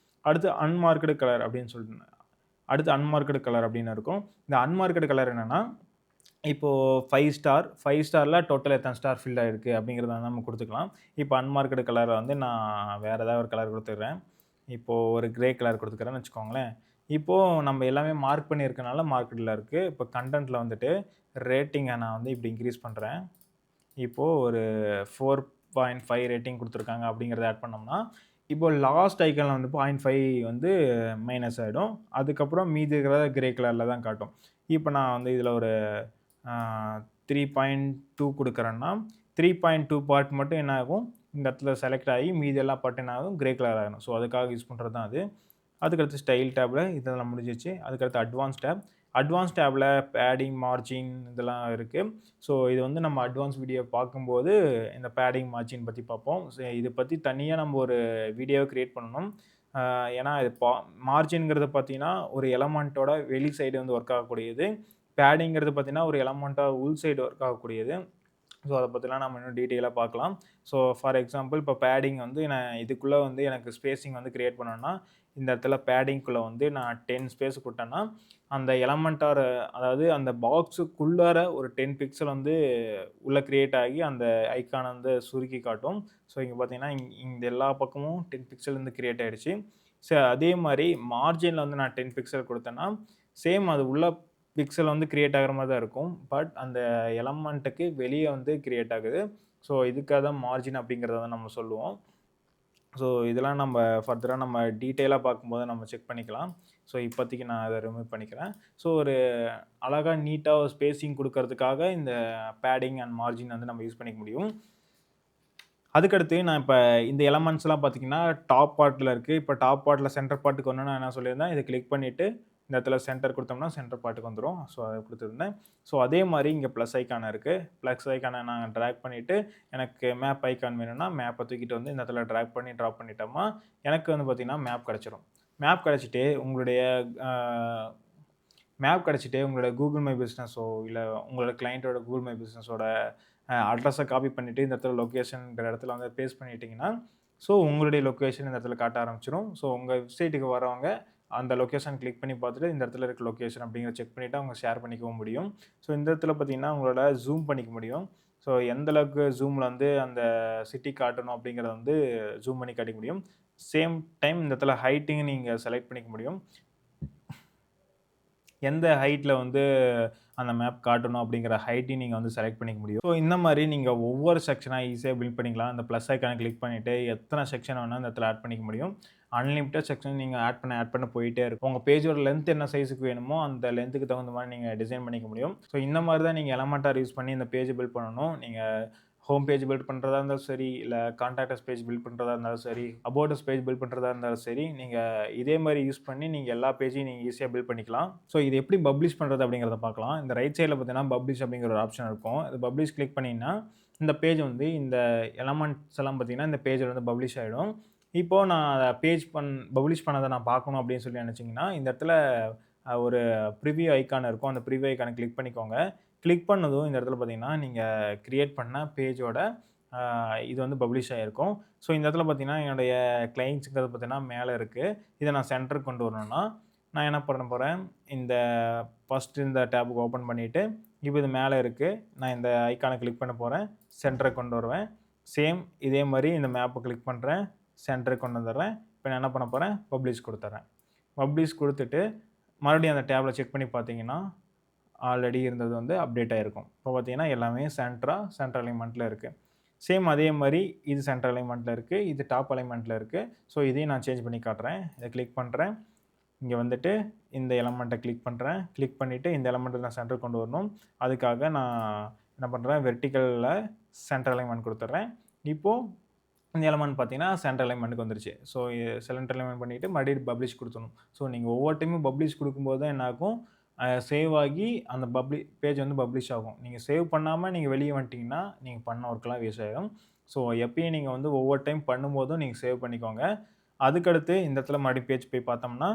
S1: அடுத்து அன்மார்க்டு கலர் அப்படின்னு சொல்லிட்டு அடுத்து அன்மார்க்டு கலர் அப்படின்னு இருக்கும். இந்த அன்மார்க்டு கலர் என்னன்னா, இப்போ 5 ஸ்டார், 5 ஸ்டார்ல டோட்டல் எத்தன ஸ்டார் ஃபில் ஆயிருக்கு அப்படிங்கிறத வந்து நம்ம குடுத்துக்கலாம். இப்போ அன்மார்க்டு கலர்ல வந்து நான் வேற ஏதாவது ஒரு கலர் குடுத்துடுறேன். இப்போ ஒரு கிரே கலர் குடுத்துக்கிறேன்னு வச்சுக்கோங்களேன். இப்போ நம்ம எல்லாமே மார்க் பண்ணியிருக்கனால மார்க்டுல இருக்கு. இப்போ கன்டென்ட்ல வந்துட்டு ரேட்டிங்க நான் வந்து இப்படி இன்கிரீஸ் பண்றேன். இப்போ ஒரு 4.5 ரேட்டிங் குடுத்துருக்காங்க அப்படிங்கிறத ஆட் பண்ணோம்னா, இப்போ லாஸ்ட் ஐகான்ல வந்து 0.5 வந்து மைனஸ் ஆயிடும். அதுக்கப்புறம் மீதி இருக்கிறத கிரே கலர்ல தான் காட்டும். இப்போ நான் வந்து இதில ஒரு ஆ 3.2 குடுக்குறேன்னா, 3.2 பார்ட் மட்டும் என்ன ஆகும், இந்த இடத்துல செலக்ட் ஆகி மீதி எல்லா பார்ட்டும் என்ன ஆகும், கிரே கலர் ஆயிடும். ஸோ அதுக்காக யூஸ் பண்றது தான் அது. அதுக்கடுத்து ஸ்டைல் டேப்ல இதெல்லாம் முடிஞ்சிருச்சு. அதுக்கடுத்து அட்வான்ஸ் டேப். அட்வான்ஸ் டேப்ல பேடிங், மார்ஜின் இதெல்லாம் இருக்கு. ஸோ இது வந்து நம்ம அட்வான்ஸ் வீடியோ பார்க்கும்போது இந்த பேடிங், மார்ஜின் பத்தி பார்ப்போம். ஸோ இத பத்தி தனியா நம்ம ஒரு வீடியோ கிரியேட் பண்ணணும். ஏன்னா இது மார்ஜின்ங்கிறது பார்த்தீங்கன்னா, ஒரு எலமென்ட்டோட வெளி சைடு வந்து ஒர்க் ஆகக்கூடியது. பேடிங்கிறது பார்த்தீங்கன்னா, ஒரு எலமென்ட்டோட உள் சைடு ஒர்க் ஆகக்கூடியது. ஸோ அத பத்திலாம் நம்ம இன்னும் டீட்டெயிலா பார்க்கலாம். ஸோ ஃபார் எக்ஸாம்பிள் இப்போ பேடிங் வந்து நான் இதுக்குள்ள வந்து எனக்கு ஸ்பேசிங் வந்து கிரியேட் பண்ணணும்னா, இந்த இடத்துல பேடிங்க்குள்ள வந்து நான் 10 ஸ்பேஸ் குடுத்தேன்னா, அந்த எலமெண்ட் ஆர் அதாவது அந்த பாக்ஸுக்குள்ளார ஒரு 10 பிக்சல் வந்து உள்ள கிரியேட் ஆகி அந்த ஐகான வந்து சுருக்கி காட்டும். ஸோ இங்க பார்த்தீங்கன்னா, இந்த எல்லா பக்கமும் 10 பிக்சல் வந்து கிரியேட் ஆயிடுச்சு. அதே மாரி மார்ஜின்ல வந்து நான் 10 பிக்சல் குடுத்தேன்னா, சேம் அது உள்ள பிக்சல் வந்து கிரியேட் ஆகுற மாரி தான் இருக்கும். பட் அந்த எலமென்ட்க்கு வெளிய வந்து கிரியேட் ஆகுது. ஸோ இதுக்காக தான் மார்ஜின் அப்படிங்கிறத வந்து நம்ம சொல்லுவோம். ஸோ இதெல்லாம் நம்ம ஃபர்தரா நம்ம டீட்டெயிலா பார்க்கும்போது நம்ம செக் பண்ணிக்கலாம். ஸோ இப்போதைக்கு நான் அத ரிமூவ் பண்ணிக்கிறேன். ஸோ ஒரு அழகா நீட்டா ஒரு ஸ்பேசிங் குடுக்கறதுக்காக இந்த பேடிங் அண்ட் மார்ஜின் வந்து நம்ம யூஸ் பண்ணிக்க முடியும். அதுக்கடுத்து நான் இப்ப இந்த எலமெண்ட்ஸ்லாம் பார்த்தீங்கன்னா, டாப் பார்ட்ல இருக்கு. இப்ப டாப் பார்ட்ல சென்டர் பார்ட்க்கு வரணும்னா என்ன சொல்லியிருந்தேன், இத கிளிக் பண்ணிட்டு இந்த இடத்துல சென்டர் குடுத்தோம்னா, சென்டர் பார்ட்க்கு வந்துரும். ஸோ அத குடுத்துருந்தேன். ஸோ அதே மாரி இங்க பிளஸ் ஐகான் இருக்கு. பிளஸ் ஐகான நான் டிராக் பண்ணிட்டு, எனக்கு மேப் ஐகான் வேணும்னா, மேப்ப தூக்கிட்டு வந்து இந்த இடத்துல டிராக் பண்ணி டிராப் பண்ணிட்டோமா, எனக்கு வந்து பார்த்தீங்கன்னா, மேப் கிடைச்சிரும். மேப் கிடைச்சிட்டு உங்களுடைய அ மேப் கிடைச்சிட்டு உங்களோட Google மை பிசினஸோ, இல்ல உங்களோட கிளையன்ட்டோட Google மை பிசினஸோட அட்ரஸ காப்பி பண்ணிட்டு இந்த இடத்துல லொகேஷன்ங்கிற இடத்துல வந்து பேஸ்ட் பண்ணிட்டீங்கன்னா, ஸோ உங்களுடைய லொகேஷன் இந்த இடத்துல காட்ட ஆரம்பிச்சுரும். ஸோ உங்க வெப்சைட்டுக்கு வரவங்க அந்த லொகேஷன் கிளிக் பண்ணி பார்த்துட்டு, இந்த இடத்துல இருக்க லொகேஷன் அப்படிங்கிறத செக் பண்ணிட்டு அவங்க ஷேர் பண்ணிக்கவும் முடியும். ஸோ இந்த இடத்துல பார்த்தீங்கன்னா, உங்களோட ஜூம் பண்ணிக்க முடியும். ஸோ எந்த அளவுக்கு ஜூம்ல வந்து அந்த சிட்டி காட்டணும் அப்படிங்கிறத வந்து ஜூம் பண்ணி காட்டிக்க முடியும். சேம் டைம் இந்த இடத்துல ஹைட்டையும் நீங்க செலக்ட் பண்ணிக்க முடியும். எந்த ஹைட்ல வந்து அந்த மேப் காட்டணும் அப்படிங்கிற ஹைட்டையும் நீங்க வந்து செலக்ட் பண்ணிக்க முடியும். ஸோ இந்த மாரி நீங்க ஒவ்வொரு செக்ஷனா ஈஸியா பில்ட் பண்ணிக்கலாம். அந்த பிளஸ் ஐகான கிளிக் பண்ணிட்டு எத்தன செக்ஷன் வேணா இந்த இடத்துல ஆட் பண்ணிக்க முடியும். அன்லிமிட்டட் செக்ஷன் நீங்க ஆட் பண்ண போயிட்டே இருக்கும். உங்க பேஜோட லென்த் என்ன சைஸ்க்கு வேணுமோ அந்த லென்த்துக்கு தகுந்த மாரி நீங்க டிசைன் பண்ணிக்க முடியும். ஸோ இந்த மாரி தான் நீங்க எலமென்டார் யூஸ் பண்ணி இந்த பேஜ் பில்ட் பண்ணணும். நீங்க ஹோம் பேஜ் பில்ட் பண்ணுறதா இருந்தாலும் சரி, இல்லை கான்டாக்ட் பேஜ் பில்ட் பண்ணுறதா இருந்தாலும் சரி, அபவுட் அஸ் பேஜ் பில்ட் பண்ணுறதா இருந்தாலும் சரி, நீங்கள் இதே மாதிரி யூஸ் பண்ணி நீங்கள் எல்லா பேஜையும் நீங்கள் ஈஸியாக பில்ட் பண்ணிக்கலாம். ஸோ இது எப்படி பப்ளிஷ் பண்ணுறது அப்படிங்கிறத பார்க்கலாம். இந்த ரைட் சைடில் பார்த்தீங்கன்னா பப்ளிஷ் அப்படிங்கிற ஒரு ஆப்ஷன் இருக்கும். இது பப்ளிஷ் கிளிக் பண்ணிங்கன்னா இந்த பேஜ் வந்து இந்த எலமெண்ட்ஸ் எல்லாம் பார்த்தீங்கன்னா இந்த பேஜில் வந்து பப்ளிஷ் ஆகிடும். இப்போது நான் அதை பப்ளிஷ் பண்ணதை நான் பார்க்கணும் அப்படின்னு சொல்லி நினச்சிங்கன்னா இந்த இடத்துல ஒரு ப்ரிவ்யூ ஐக்கான் இருக்கும். அந்த ப்ரிவ்யூ ஐக்கானை கிளிக் பண்ணிக்கோங்க. கிளிக் பண்ணதும் இந்த இடத்துல பார்த்தீங்கன்னா நீங்கள் கிரியேட் பண்ண பேஜோட இது வந்து பப்ளிஷ் ஆகிருக்கும். ஸோ இந்த இடத்துல பார்த்தீங்கன்னா என்னுடைய கிளைண்ட்ஸுங்கிறது பார்த்தீங்கன்னா மேலே இருக்குது. இதை நான் சென்டருக்கு கொண்டு வரணும்னா நான் என்ன பண்ண போகிறேன், இந்த ஃபஸ்ட்டு இந்த டேபுக்கு ஓப்பன் பண்ணிவிட்டு இப்போ இது மேலே இருக்குது. நான் இந்த ஐக்கானை கிளிக் பண்ண போகிறேன். சென்டருக்கு கொண்டு வருவேன். சேம் இதே மாதிரி இந்த மேப்பை கிளிக் பண்ணுறேன். சென்டருக்கு கொண்டு வந்துடுறேன். இப்போ நான் என்ன பண்ண போகிறேன், பப்ளிஷ் கொடுத்துட்றேன். பப்ளிஷ் கொடுத்துட்டு மறுபடியும் அந்த டேபில் செக் பண்ணி பார்த்தீங்கன்னா ஆல்ரெடி இருந்தது வந்து அப்டேட் ஆகிருக்கும். இப்போ பார்த்தீங்கன்னா எல்லாமே சென்டர் அலைன்மெண்ட்டில் இருக்குது. சேம் அதே மாதிரி இது சென்டர் அலைன்மெண்ட்டில் இருக்குது, இது டாப் அலைன்மெண்ட்டில் இருக்குது. ஸோ இதையும் நான் சேஞ்ச் பண்ணி காட்டுறேன். இதை கிளிக் பண்ணுறேன். இங்கே வந்துட்டு இந்த எலமெண்ட்டை கிளிக் பண்ணுறேன். கிளிக் பண்ணிவிட்டு இந்த எலமெண்ட்டை நான் சென்டர் கொண்டு வரணும். அதுக்காக நான் என்ன பண்ணுறேன், வெர்டிக்கலில் சென்டர் அலைன்மெண்ட் கொடுத்துட்றேன். இப்போது இந்த எலமெண்ட் பார்த்தீங்கன்னா சென்டர் அலைன்மெண்ட்டுக்கு வந்துருச்சு. ஸோ சென்டர் அலைன்மெண்ட் பண்ணிவிட்டு மறுபடியும் பப்ளிஷ் கொடுத்துடணும். ஸோ நீங்கள் ஒவ்வொரு டைமும் பப்ளிஷ் கொடுக்கும்போது தான் என்ன ஆகும், சேவ் ஆகி அந்த பேஜ் வந்து பப்ளிஷ் ஆகும். நீங்கள் சேவ் பண்ணாமல் நீங்கள் வெளியே வந்துட்டிங்கன்னா நீங்கள் பண்ண ஒர்க்கெலாம் வேஸ்ட் ஆகிடும். ஸோ எப்பயும் நீங்கள் வந்து ஒவ்வொரு டைம் பண்ணும்போதும் நீங்கள் சேவ் பண்ணிக்கோங்க. அதுக்கடுத்து இந்த இடத்துல மறுபடியும் பேஜ் போய் பார்த்தோம்னா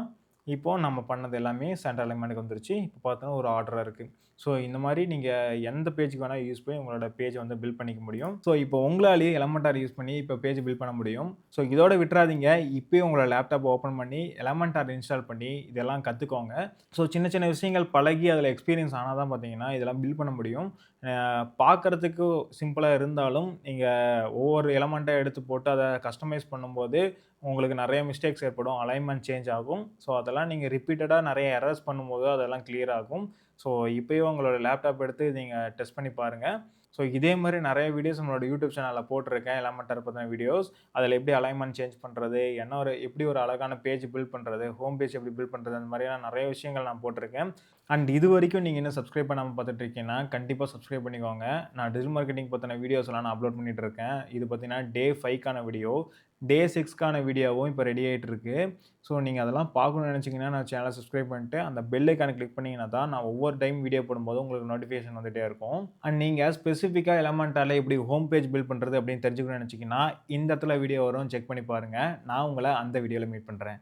S1: இப்போது நம்ம பண்ணது எல்லாமே சென்டர் அலைன்மெண்ட்டுக்கு வந்துருச்சு. இப்போ பார்த்தோன்னா ஒரு ஆர்டராக இருக்குது. ஸோ இந்த மாதிரி நீங்கள் எந்த பேஜுக்கு வேணால் யூஸ் பண்ணி உங்களோட பேஜை வந்து பில்ட் பண்ணிக்க முடியும். ஸோ இப்போ உங்களாலேயே எலமெண்டார் யூஸ் பண்ணி இப்போ பேஜ் பில்ட் பண்ண முடியும். ஸோ இதோட விட்டுறாதீங்க. இப்போயே உங்களோட லேப்டாப் ஓப்பன் பண்ணி எலமெண்டார் இன்ஸ்டால் பண்ணி இதெல்லாம் கற்றுக்கோங்க. ஸோ சின்ன சின்ன விஷயங்கள் பழகி அதில் எக்ஸ்பீரியன்ஸ் ஆனால் தான் பார்த்தீங்கன்னா இதெல்லாம் பில்ட் பண்ண முடியும். பார்க்குறதுக்கு சிம்பிளாக இருந்தாலும் நீங்கள் ஒவ்வொரு எலமெண்ட்டாக எடுத்து போட்டு அதை கஸ்டமைஸ் பண்ணும்போது உங்களுக்கு நிறைய மிஸ்டேக்ஸ் ஏற்படும். அலைன்மெண்ட் சேஞ்ச் ஆகும். ஸோ அதெல்லாம் நீங்கள் ரிப்பீட்டடாக நிறைய எரர்ஸ் பண்ணும்போது அதெல்லாம் கிளியர் ஆகும். ஸோ இப்போயே உங்களோட லேப்டாப் எடுத்து நீங்கள் டெஸ்ட் பண்ணி பாருங்கள். ஸோ இதே மாதிரி நிறைய வீடியோஸ் நம்மளோட யூடியூப் சேனலில் போட்டிருக்கேன். எலமெண்டார் பற்றின வீடியோஸ். அதில் எப்படி அலைன்மெண்ட் சேஞ்ச் பண்ணுறது, எப்படி ஒரு அழகான பேஜ் பில்ட் பண்ணுறது, ஹோம் பேஜ் எப்படி பில்ட் பண்ணுறது, அந்த மாதிரியான நிறைய விஷயங்கள் நான் போட்டிருக்கேன். அண்ட் இது வரைக்கும் நீங்கள் இன்னும் சப்ஸ்கிரைப் பண்ணாமல் பார்த்துட்டு இருக்கீங்கன்னா கண்டிப்பாக சப்ஸ்கிரைப் பண்ணிக்கோங்க. நான் டிஜிட்டல் மார்க்கெட்டிங் பற்றின வீடியோஸ்லாம் நான் அப்லோட் பண்ணிட்டு இருக்கேன். இது பார்த்தீங்கன்னா டே 5க்கான வீடியோ, டே 6க்கான வீடியோவும் இப்போ ரெடி ஆகிட்டு இருக்கு. ஸோ நீங்கள் அதெல்லாம் பார்க்கணும்னு நினச்சிங்கன்னா நான் சேனலை சப்ஸ்கிரைப் பண்ணிட்டு அந்த பெல் ஐக்கானை கிளிக் பண்ணிங்கன்னா தான் நான் ஒவ்வொரு டைம் வீடியோ போடும்போது உங்களுக்கு நோட்டிஃபிகேஷன் வந்துகிட்டே இருக்கும். அண்ட் நீங்கள் ஸ்பெசிஃபிக்காக எலமெண்டாரில் எப்படி ஹோம் பேஜ் பில்ட் பண்ணுறது அப்படின்னு தெரிஞ்சுக்கணும்னு நினச்சிங்கன்னா இந்த இடத்துல வீடியோ வரும், செக் பண்ணி பாருங்கள். நான் உங்களை அந்த வீடியோவில் மீட் பண்ணுறேன்.